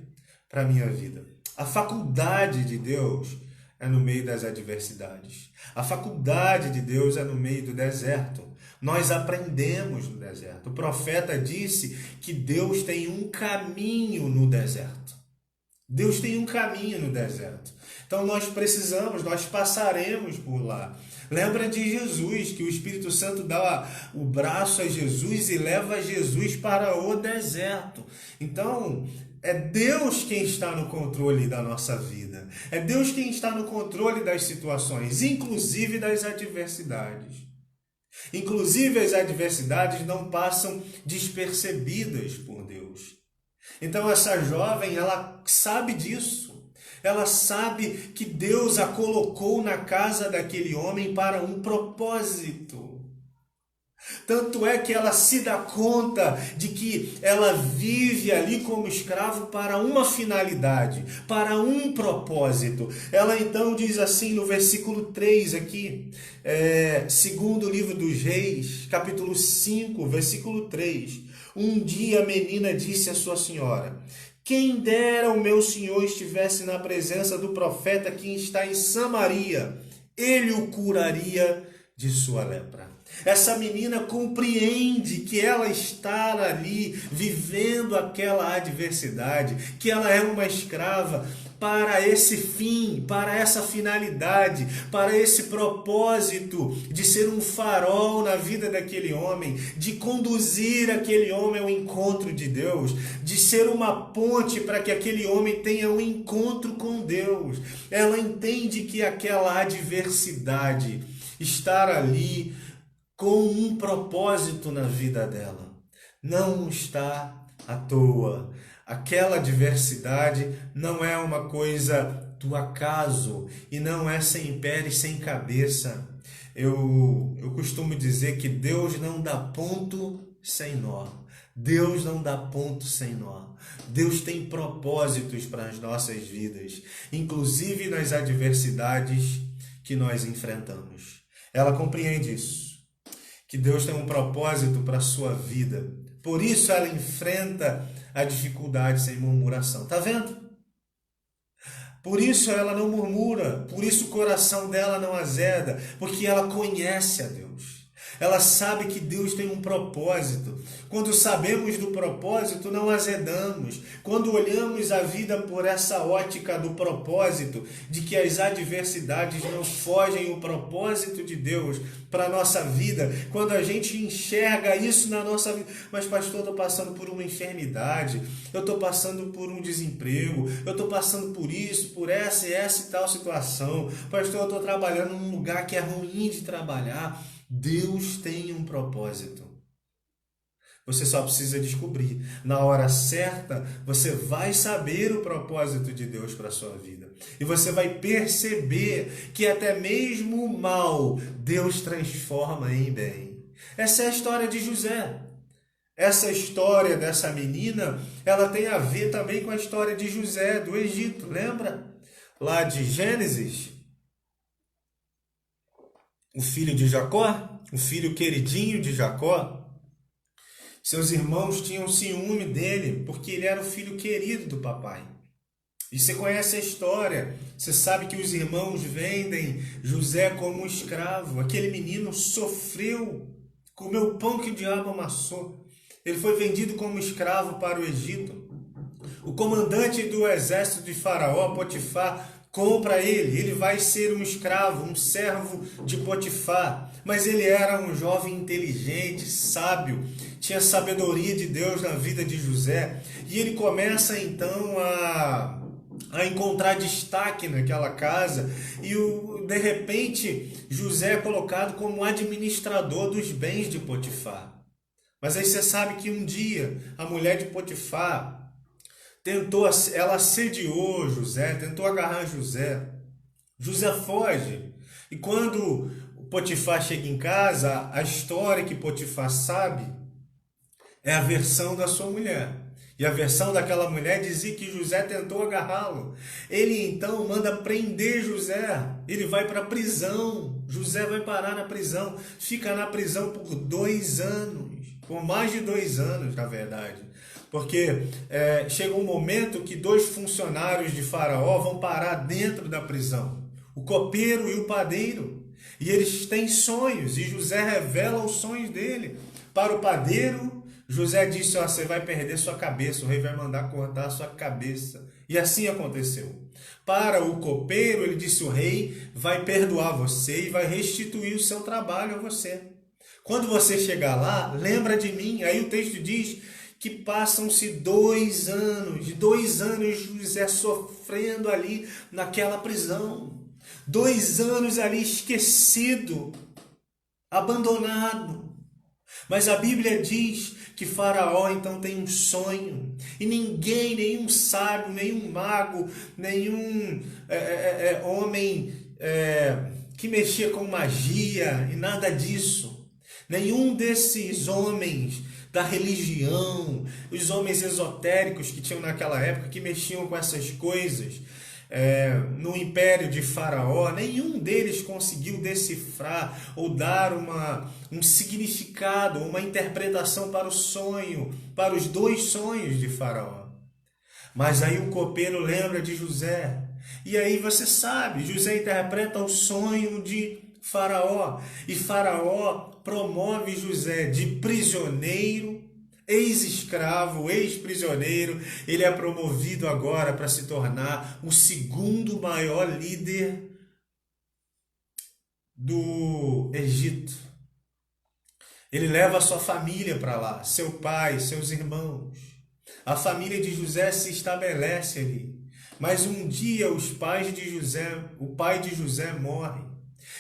para a minha vida. A faculdade de Deus é no meio das adversidades. A faculdade de Deus é no meio do deserto. Nós aprendemos no deserto. O profeta disse que Deus tem um caminho no deserto. Deus tem um caminho no deserto. Então nós passaremos por lá. Lembra de Jesus, que o Espírito Santo dá o braço a Jesus e leva Jesus para o deserto. Então, é Deus quem está no controle da nossa vida. É Deus quem está no controle das situações, inclusive das adversidades. Inclusive as adversidades não passam despercebidas por Deus. Então essa jovem, ela sabe disso. Ela sabe que Deus a colocou na casa daquele homem para um propósito. Tanto é que ela se dá conta de que ela vive ali como escravo para uma finalidade, para um propósito. Ela então diz assim no versículo 3 aqui, segundo o livro dos Reis, capítulo 5, versículo 3. Um dia a menina disse à sua senhora, quem dera o meu senhor estivesse na presença do profeta que está em Samaria, ele o curaria de sua lepra. Essa menina compreende que ela está ali vivendo aquela adversidade, que ela é uma escrava para esse fim, para essa finalidade, para esse propósito de ser um farol na vida daquele homem, de conduzir aquele homem ao encontro de Deus, de ser uma ponte para que aquele homem tenha um encontro com Deus. Ela entende que aquela adversidade, estar ali com um propósito na vida dela, não está à toa. Aquela adversidade não é uma coisa do acaso e não é sem pé e sem cabeça. Eu costumo dizer que Deus não dá ponto sem nó. Deus não dá ponto sem nó. Deus tem propósitos para as nossas vidas, inclusive nas adversidades que nós enfrentamos. Ela compreende isso, que Deus tem um propósito para a sua vida. Por isso ela enfrenta a dificuldade sem murmuração. Está vendo? Por isso ela não murmura, por isso o coração dela não azeda, porque ela conhece a Deus. Ela sabe que Deus tem um propósito. Quando sabemos do propósito, não azedamos. Quando olhamos a vida por essa ótica do propósito, de que as adversidades não fogem o propósito de Deus para a nossa vida, quando a gente enxerga isso na nossa vida, mas pastor, eu estou passando por uma enfermidade, eu estou passando por um desemprego, eu estou passando por isso, por essa e tal situação, pastor, eu estou trabalhando num lugar que é ruim de trabalhar. Deus tem um propósito. Você só precisa descobrir. Na hora certa, você vai saber o propósito de Deus para a sua vida. E você vai perceber que até mesmo o mal, Deus transforma em bem. Essa é a história de José. Essa história dessa menina, ela tem a ver também com a história de José do Egito. Lembra? Lá de Gênesis. O filho de Jacó, o filho queridinho de Jacó, seus irmãos tinham ciúme dele, porque ele era o filho querido do papai. E você conhece a história, você sabe que os irmãos vendem José como um escravo. Aquele menino sofreu, comeu o pão que o diabo amassou. Ele foi vendido como escravo para o Egito. O comandante do exército de Faraó, Potifar, compra ele vai ser um escravo, um servo de Potifar. Mas ele era um jovem inteligente, sábio, tinha sabedoria de Deus na vida de José. E ele começa então a encontrar destaque naquela casa. E de repente José é colocado como administrador dos bens de Potifar. Mas aí você sabe que um dia a mulher de Potifar ela assediou José, tentou agarrar José. José foge. E quando Potifar chega em casa, a história que Potifar sabe é a versão da sua mulher. E a versão daquela mulher dizia que José tentou agarrá-lo. Ele então manda prender José. Ele vai para a prisão. José vai parar na prisão. Fica na prisão por 2 anos. Por mais de 2 anos, na verdade. Porque chega um momento que 2 funcionários de Faraó vão parar dentro da prisão. O copeiro e o padeiro. E eles têm sonhos. E José revela os sonhos dele. Para o padeiro, José disse, você vai perder sua cabeça. O rei vai mandar cortar a sua cabeça. E assim aconteceu. Para o copeiro, ele disse, o rei vai perdoar você e vai restituir o seu trabalho a você. Quando você chegar lá, lembra de mim. Aí o texto diz que passam-se 2 anos, 2 anos José sofrendo ali naquela prisão, 2 anos ali esquecido, abandonado. Mas a Bíblia diz que Faraó então tem um sonho, e ninguém, nenhum sábio, nenhum mago, nenhum homem que mexia com magia e nada disso, nenhum desses homens da religião, os homens esotéricos que tinham naquela época, que mexiam com essas coisas, no império de Faraó, nenhum deles conseguiu decifrar ou dar um significado, uma interpretação para o sonho, para os 2 sonhos de Faraó. Mas aí o copeiro lembra de José, e aí você sabe, José interpreta o sonho de Faraó. E Faraó promove José de prisioneiro, ex-escravo, ex-prisioneiro. Ele é promovido agora para se tornar o segundo maior líder do Egito. Ele leva a sua família para lá, seu pai, seus irmãos. A família de José se estabelece ali. Mas um dia o pai de José morre.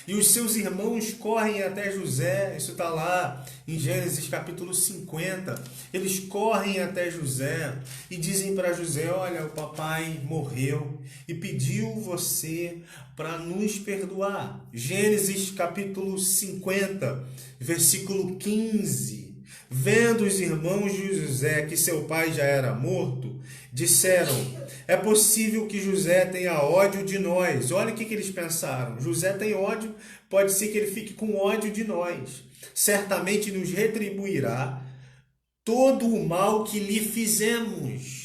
E os seus irmãos correm até José, isso está lá em Gênesis capítulo 50. Eles correm até José e dizem para José: olha, o papai morreu e pediu você para nos perdoar. Gênesis capítulo 50, versículo 15. Vendo os irmãos de José que seu pai já era morto, disseram: é possível que José tenha ódio de nós. Olha o que eles pensaram. José tem ódio, pode ser que ele fique com ódio de nós. Certamente nos retribuirá todo o mal que lhe fizemos.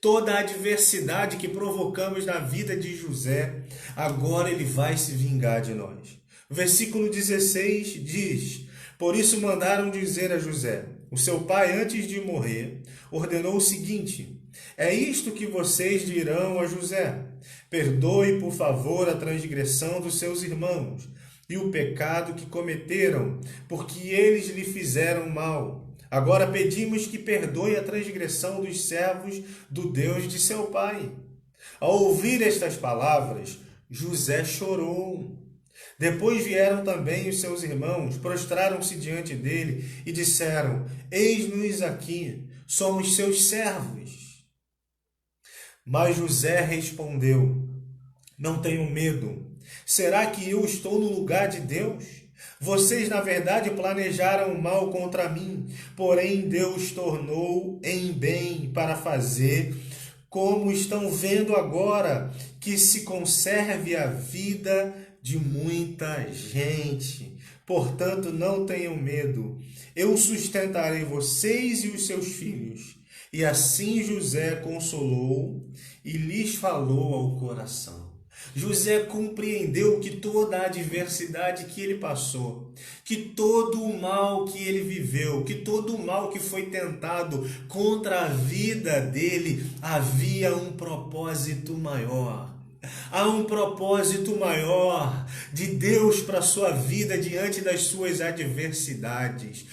Toda a adversidade que provocamos na vida de José, agora ele vai se vingar de nós. O versículo 16 diz: por isso mandaram dizer a José: o seu pai, antes de morrer, ordenou o seguinte: é isto que vocês dirão a José: perdoe, por favor, a transgressão dos seus irmãos e o pecado que cometeram, porque eles lhe fizeram mal. Agora pedimos que perdoe a transgressão dos servos do Deus de seu pai. Ao ouvir estas palavras, José chorou. Depois vieram também os seus irmãos, prostraram-se diante dele e disseram: eis-nos aqui, somos seus servos. Mas José respondeu: não tenham medo. Será que eu estou no lugar de Deus? Vocês, na verdade, planejaram mal contra mim, porém Deus tornou em bem para fazer, como estão vendo agora, que se conserve a vida de muita gente. Portanto, não tenham medo. Eu sustentarei vocês e os seus filhos. E assim José consolou e lhes falou ao coração. José compreendeu que toda a adversidade que ele passou, que todo o mal que ele viveu, que todo o mal que foi tentado contra a vida dele, havia um propósito maior. Há um propósito maior de Deus para a sua vida diante das suas adversidades.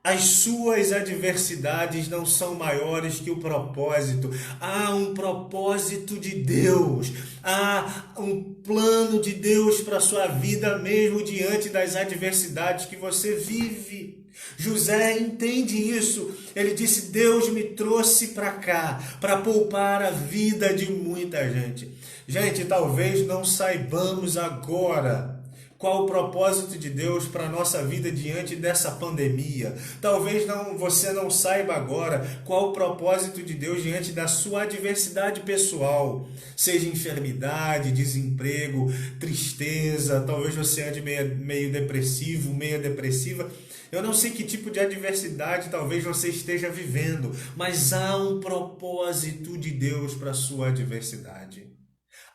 As suas adversidades não são maiores que o propósito. Há um propósito de Deus. Há um plano de Deus para a sua vida, mesmo diante das adversidades que você vive. José entende isso. Ele disse: Deus me trouxe para cá para poupar a vida de muita gente. Gente, talvez não saibamos agora qual o propósito de Deus para a nossa vida diante dessa pandemia. Talvez você não saiba agora qual o propósito de Deus diante da sua adversidade pessoal. Seja enfermidade, desemprego, tristeza, talvez você ande meio depressivo, meio depressiva. Eu não sei que tipo de adversidade talvez você esteja vivendo, mas há um propósito de Deus para a sua adversidade.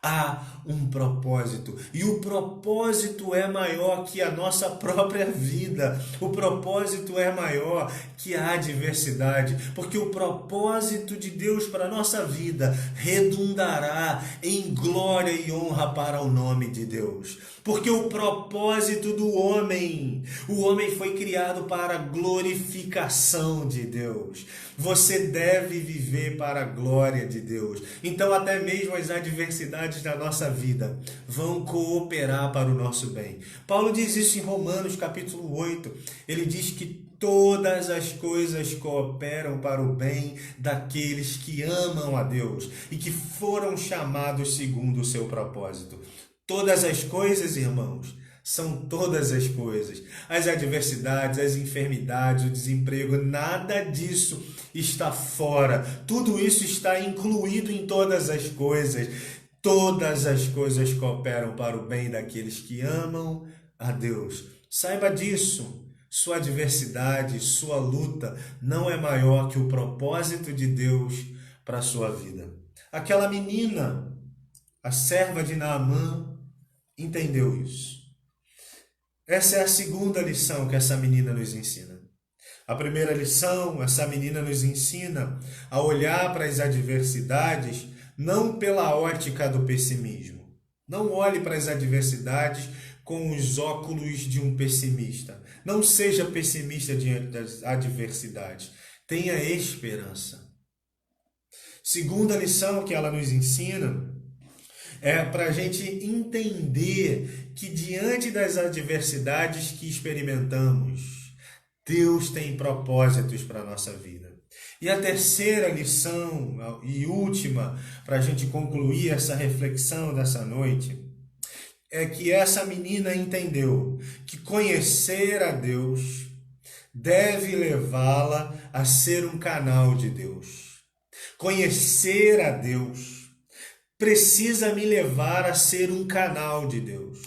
Há um propósito, e o propósito é maior que a nossa própria vida. O propósito é maior que a adversidade, porque o propósito de Deus para a nossa vida redundará em glória e honra para o nome de Deus. Porque o propósito do homem, o homem foi criado para a glorificação de Deus. Você deve viver para a glória de Deus. Então até mesmo as adversidades da nossa vida vão cooperar para o nosso bem. Paulo diz isso em Romanos capítulo 8. Ele diz que todas as coisas cooperam para o bem daqueles que amam a Deus e que foram chamados segundo o seu propósito. Todas as coisas, irmãos, são todas as coisas. As adversidades, as enfermidades, o desemprego, nada disso está fora. Tudo isso está incluído em todas as coisas. Todas as coisas cooperam para o bem daqueles que amam a Deus. Saiba disso. Sua adversidade, sua luta não é maior que o propósito de Deus para a sua vida. Aquela menina, a serva de Naamã, entendeu isso. Essa é a segunda lição que essa menina nos ensina. A primeira lição, essa menina nos ensina a olhar para as adversidades não pela ótica do pessimismo. Não olhe para as adversidades com os óculos de um pessimista. Não seja pessimista diante das adversidades. Tenha esperança. Segunda lição que ela nos ensina é para a gente entender que diante das adversidades que experimentamos, Deus tem propósitos para a nossa vida. E a terceira lição e última, para a gente concluir essa reflexão dessa noite, é que essa menina entendeu que conhecer a Deus deve levá-la a ser um canal de Deus. Conhecer a Deus precisa me levar a ser um canal de Deus.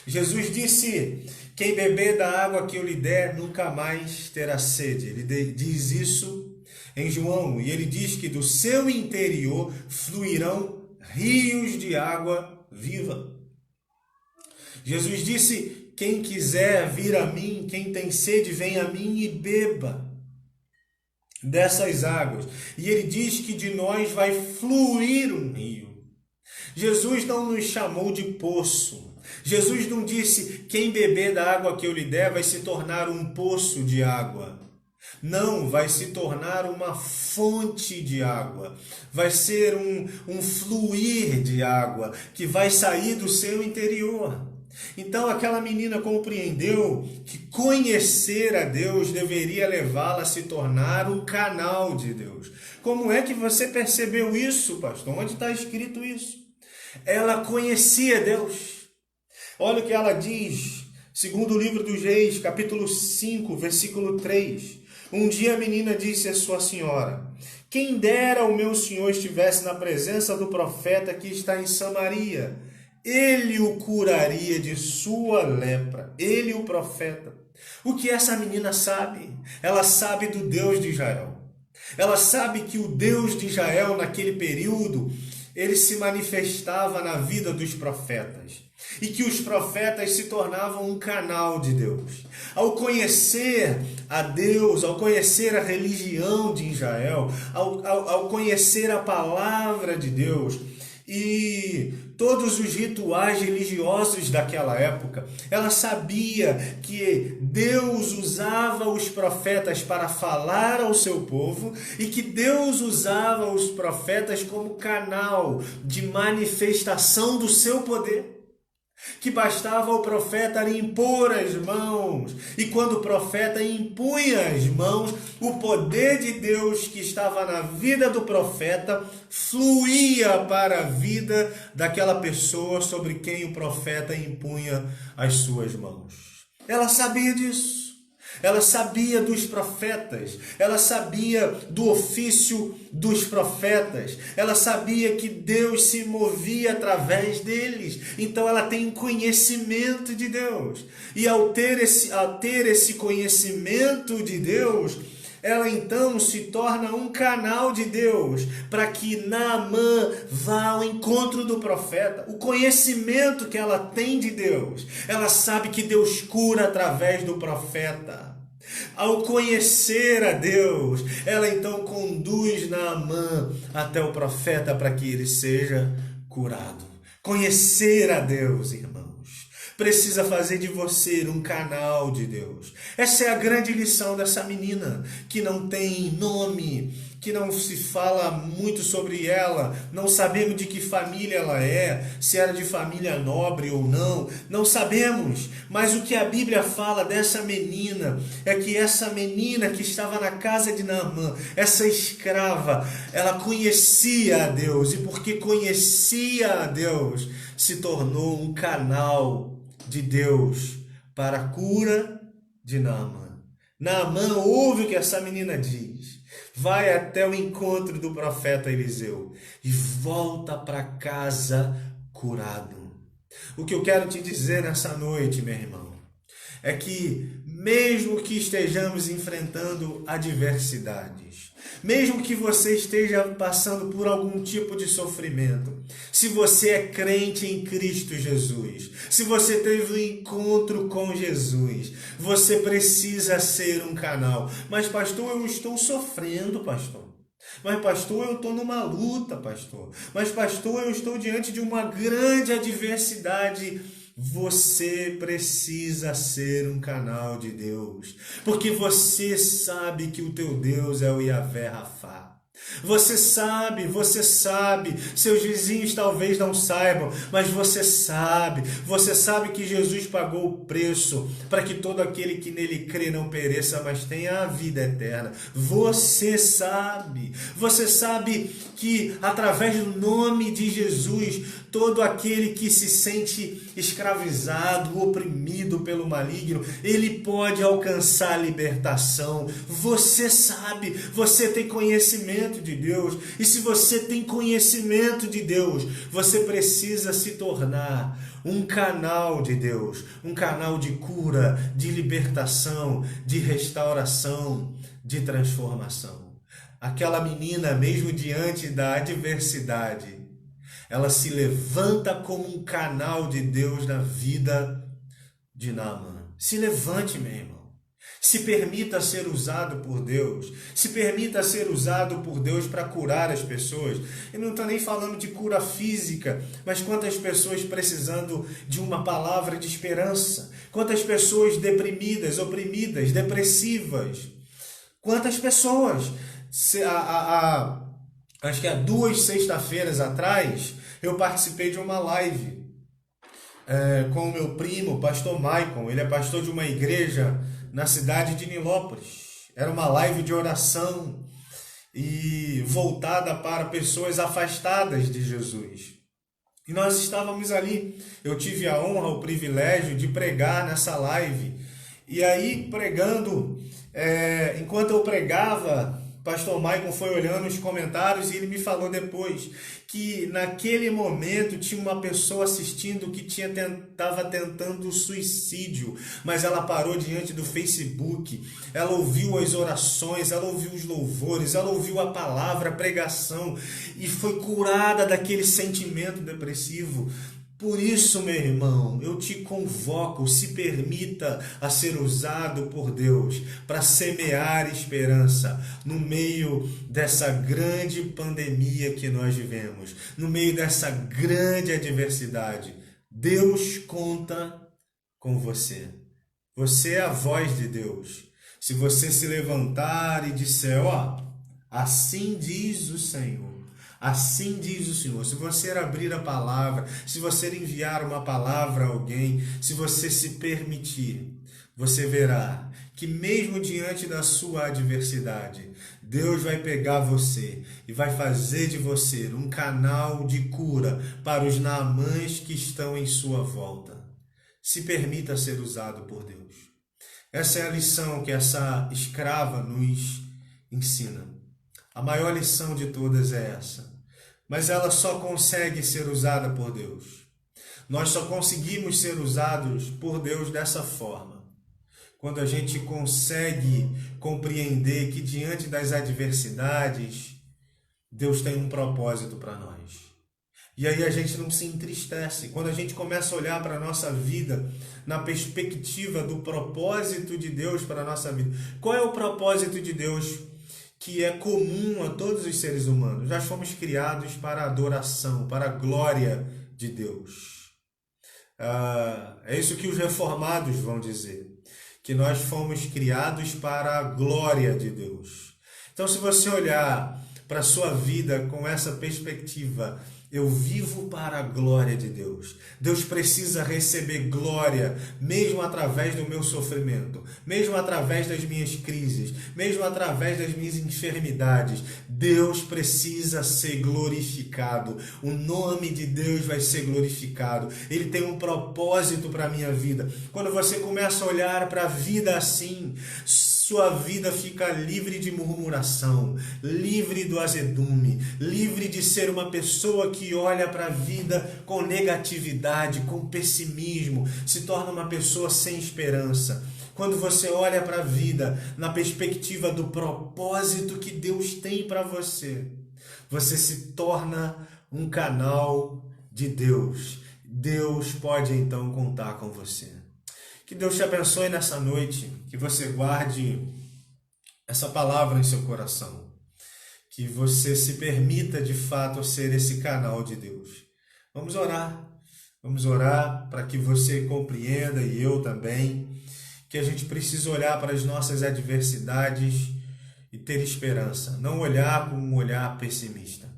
Jesus disse: quem beber da água que eu lhe der nunca mais terá sede. Ele diz isso em João, e ele diz que do seu interior fluirão rios de água viva. Jesus disse: quem quiser vir a mim, quem tem sede, vem a mim e beba dessas águas. E ele diz que de nós vai fluir um rio. Jesus não nos chamou de poço. Jesus não disse: quem beber da água que eu lhe der vai se tornar um poço de água. Não, vai se tornar uma fonte de água. Vai ser um fluir de água que vai sair do seu interior. Então aquela menina compreendeu que conhecer a Deus deveria levá-la a se tornar um canal de Deus. Como é que você percebeu isso, pastor? Onde está escrito isso? Ela conhecia Deus. Olha o que ela diz, segundo o livro dos Reis, capítulo 5, versículo 3. Um dia a menina disse à sua senhora: quem dera o meu senhor estivesse na presença do profeta que está em Samaria. Ele o curaria de sua lepra. Ele, o profeta. O que essa menina sabe? Ela sabe do Deus de Israel. Ela sabe que o Deus de Israel, naquele período, ele se manifestava na vida dos profetas. E que os profetas se tornavam um canal de Deus. Ao conhecer a Deus, ao conhecer a religião de Israel, ao conhecer a palavra de Deus e todos os rituais religiosos daquela época, ela sabia que Deus usava os profetas para falar ao seu povo e que Deus usava os profetas como canal de manifestação do seu poder. Que bastava o profeta impor as mãos, e quando o profeta impunha as mãos, o poder de Deus que estava na vida do profeta fluía para a vida daquela pessoa sobre quem o profeta impunha as suas mãos. Ela sabia disso. Ela sabia dos profetas, ela sabia do ofício dos profetas, ela sabia que Deus se movia através deles, então ela tem conhecimento de Deus. E ao ter esse conhecimento de Deus, ela então se torna um canal de Deus para que Naamã vá ao encontro do profeta. O conhecimento que ela tem de Deus, ela sabe que Deus cura através do profeta. Ao conhecer a Deus, ela então conduz Naamã até o profeta para que ele seja curado. Conhecer a Deus, irmãos, precisa fazer de você um canal de Deus. Essa é a grande lição dessa menina, que não tem nome, que não se fala muito sobre ela, não sabemos de que família ela é, se era de família nobre ou não, não sabemos, mas o que a Bíblia fala dessa menina, é que essa menina que estava na casa de Naamã, essa escrava, ela conhecia a Deus, e porque conhecia a Deus, se tornou um canal de Deus para a cura de Naamã. Naamã ouve o que essa menina diz, vai até o encontro do profeta Eliseu e volta para casa curado. O que eu quero te dizer nessa noite, meu irmão, é que mesmo que estejamos enfrentando adversidades, mesmo que você esteja passando por algum tipo de sofrimento, se você é crente em Cristo Jesus, se você teve um encontro com Jesus, você precisa ser um canal. Mas pastor, eu estou sofrendo, pastor. Mas pastor, eu estou numa luta, pastor. Mas pastor, eu estou diante de uma grande adversidade. Você precisa ser um canal de Deus, porque você sabe que o teu Deus é o Yahvé Rafá. Você sabe, seus vizinhos talvez não saibam, mas você sabe que Jesus pagou o preço para que todo aquele que nele crê não pereça, mas tenha a vida eterna. Você sabe que através do nome de Jesus, todo aquele que se sente escravizado, oprimido pelo maligno, ele pode alcançar libertação. Você sabe, você tem conhecimento de Deus, e se você tem conhecimento de Deus, você precisa se tornar um canal de Deus, um canal de cura, de libertação, de restauração, de transformação. Aquela menina, mesmo diante da adversidade, ela se levanta como um canal de Deus na vida de Naamã. Se levante, meu irmão. Se permita ser usado por Deus. Se permita ser usado por Deus para curar as pessoas. Eu não estou nem falando de cura física, mas quantas pessoas precisando de uma palavra de esperança. Quantas pessoas deprimidas, oprimidas, depressivas. Quantas pessoas... Acho que há 2 sextas-feiras atrás, eu participei de uma live com o meu primo, pastor Maicon. Ele é pastor de uma igreja na cidade de Nilópolis. Era uma live de oração e voltada para pessoas afastadas de Jesus. E nós estávamos ali. Eu tive a honra, o privilégio de pregar nessa live. E aí, pregando, enquanto eu pregava, pastor Maicon foi olhando os comentários e ele me falou depois que naquele momento tinha uma pessoa assistindo que estava tentando suicídio, mas ela parou diante do Facebook, ela ouviu as orações, ela ouviu os louvores, ela ouviu a palavra, a pregação e foi curada daquele sentimento depressivo. Por isso, meu irmão, eu te convoco, se permita a ser usado por Deus para semear esperança no meio dessa grande pandemia que nós vivemos, no meio dessa grande adversidade. Deus conta com você. Você é a voz de Deus. Se você se levantar e disser, assim diz o Senhor. Assim diz o Senhor. Se você abrir a palavra, se você enviar uma palavra a alguém, se você se permitir, você verá que mesmo diante da sua adversidade, Deus vai pegar você e vai fazer de você um canal de cura para os Naamãs que estão em sua volta. Se permita ser usado por Deus. Essa é a lição que essa escrava nos ensina. A maior lição de todas é essa. Mas ela só consegue ser usada por Deus. Nós só conseguimos ser usados por Deus dessa forma. Quando a gente consegue compreender que diante das adversidades, Deus tem um propósito para nós. E aí a gente não se entristece. Quando a gente começa a olhar para a nossa vida na perspectiva do propósito de Deus para a nossa vida. Qual é o propósito de Deus que é comum a todos os seres humanos? Nós fomos criados para a adoração, para a glória de Deus. É isso que os reformados vão dizer, que nós fomos criados para a glória de Deus. Então, se você olhar para a sua vida com essa perspectiva, eu vivo para a glória de Deus. Deus precisa receber glória, mesmo através do meu sofrimento, mesmo através das minhas crises, mesmo através das minhas enfermidades. Deus precisa ser glorificado. O nome de Deus vai ser glorificado. Ele tem um propósito para a minha vida. Quando você começa a olhar para a vida assim, sua vida fica livre de murmuração, livre do azedume, livre de ser uma pessoa que olha para a vida com negatividade, com pessimismo, se torna uma pessoa sem esperança. Quando você olha para a vida na perspectiva do propósito que Deus tem para você, você se torna um canal de Deus. Deus pode então contar com você. Que Deus te abençoe nessa noite, que você guarde essa palavra em seu coração, que você se permita de fato ser esse canal de Deus. Vamos orar para que você compreenda, e eu também, que a gente precisa olhar para as nossas adversidades e ter esperança, não olhar com um olhar pessimista.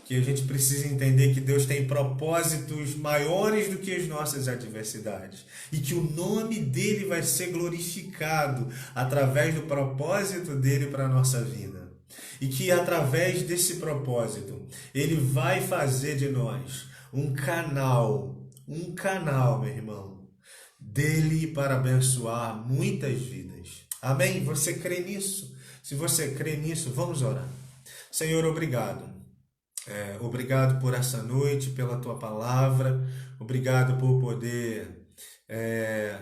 Que a gente precisa entender que Deus tem propósitos maiores do que as nossas adversidades e que o nome dele vai ser glorificado através do propósito dele para a nossa vida. E que através desse propósito ele vai fazer de nós um canal, meu irmão, dele para abençoar muitas vidas. Amém? Você crê nisso? Se você crê nisso, vamos orar. Senhor, obrigado. Obrigado por essa noite, pela tua palavra. Obrigado por poder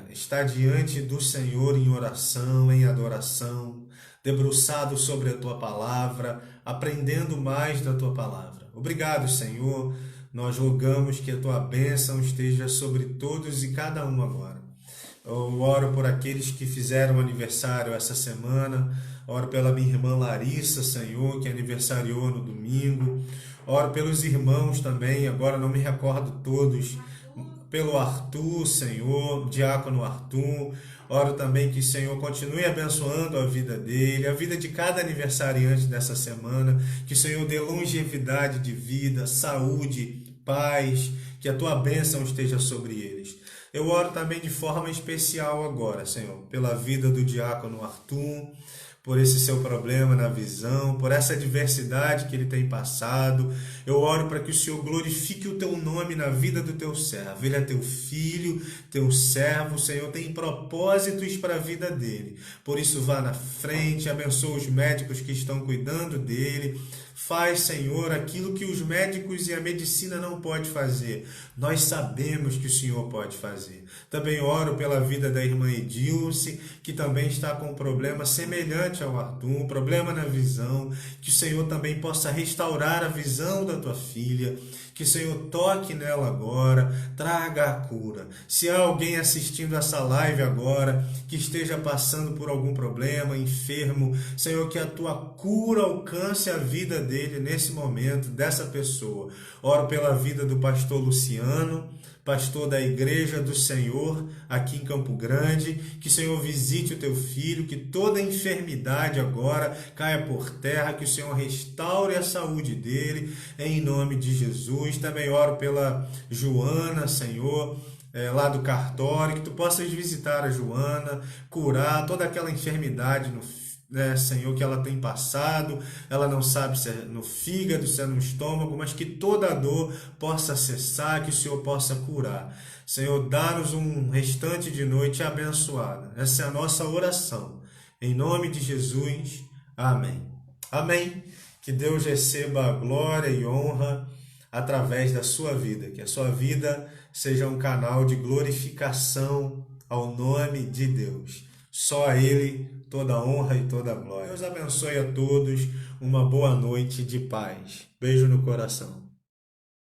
estar diante do Senhor em oração, em adoração, debruçado sobre a tua palavra, aprendendo mais da tua palavra. Obrigado, Senhor. Nós rogamos que a tua bênção esteja sobre todos e cada um agora. Eu oro por aqueles que fizeram aniversário essa semana. Oro pela minha irmã Larissa, Senhor, que aniversariou no domingo. Oro pelos irmãos também, agora não me recordo todos. Pelo Arthur, Senhor, diácono Arthur. Oro também que o Senhor continue abençoando a vida dele, a vida de cada aniversariante dessa semana. Que o Senhor dê longevidade de vida, saúde, paz, que a tua bênção esteja sobre eles. Eu oro também de forma especial agora, Senhor, pela vida do diácono Arthur, por esse seu problema na visão, por essa adversidade que ele tem passado. Eu oro para que o Senhor glorifique o teu nome na vida do teu servo. Ele é teu filho, teu servo. O Senhor tem propósitos para a vida dele. Por isso, vá na frente, abençoa os médicos que estão cuidando dele. Faz, Senhor, aquilo que os médicos e a medicina não podem fazer. Nós sabemos que o Senhor pode fazer. Também oro pela vida da irmã Edilce, que também está com um problema semelhante ao Arthur, um problema na visão. Que o Senhor também possa restaurar a visão da tua filha. Que o Senhor toque nela agora, traga a cura. Se há alguém assistindo essa live agora, que esteja passando por algum problema, enfermo, Senhor, que a tua cura alcance a vida dele nesse momento, dessa pessoa. Oro pela vida do pastor Luciano, pastor da Igreja do Senhor, aqui em Campo Grande. Que o Senhor visite o teu filho, que toda enfermidade agora caia por terra, que o Senhor restaure a saúde dele, em nome de Jesus. Também oro pela Joana, Senhor, lá do cartório, que tu possas visitar a Joana, curar toda aquela enfermidade Senhor, que ela tem passado. Ela não sabe se é no fígado, se é no estômago, mas que toda a dor possa cessar, que o Senhor possa curar. Senhor, dá-nos um restante de noite abençoada. Essa é a nossa oração. Em nome de Jesus, amém. Amém. Que Deus receba a glória e honra através da sua vida. Que a sua vida seja um canal de glorificação ao nome de Deus. Só a Ele toda a honra e toda a glória. Deus abençoe a todos. Uma boa noite de paz. Beijo no coração.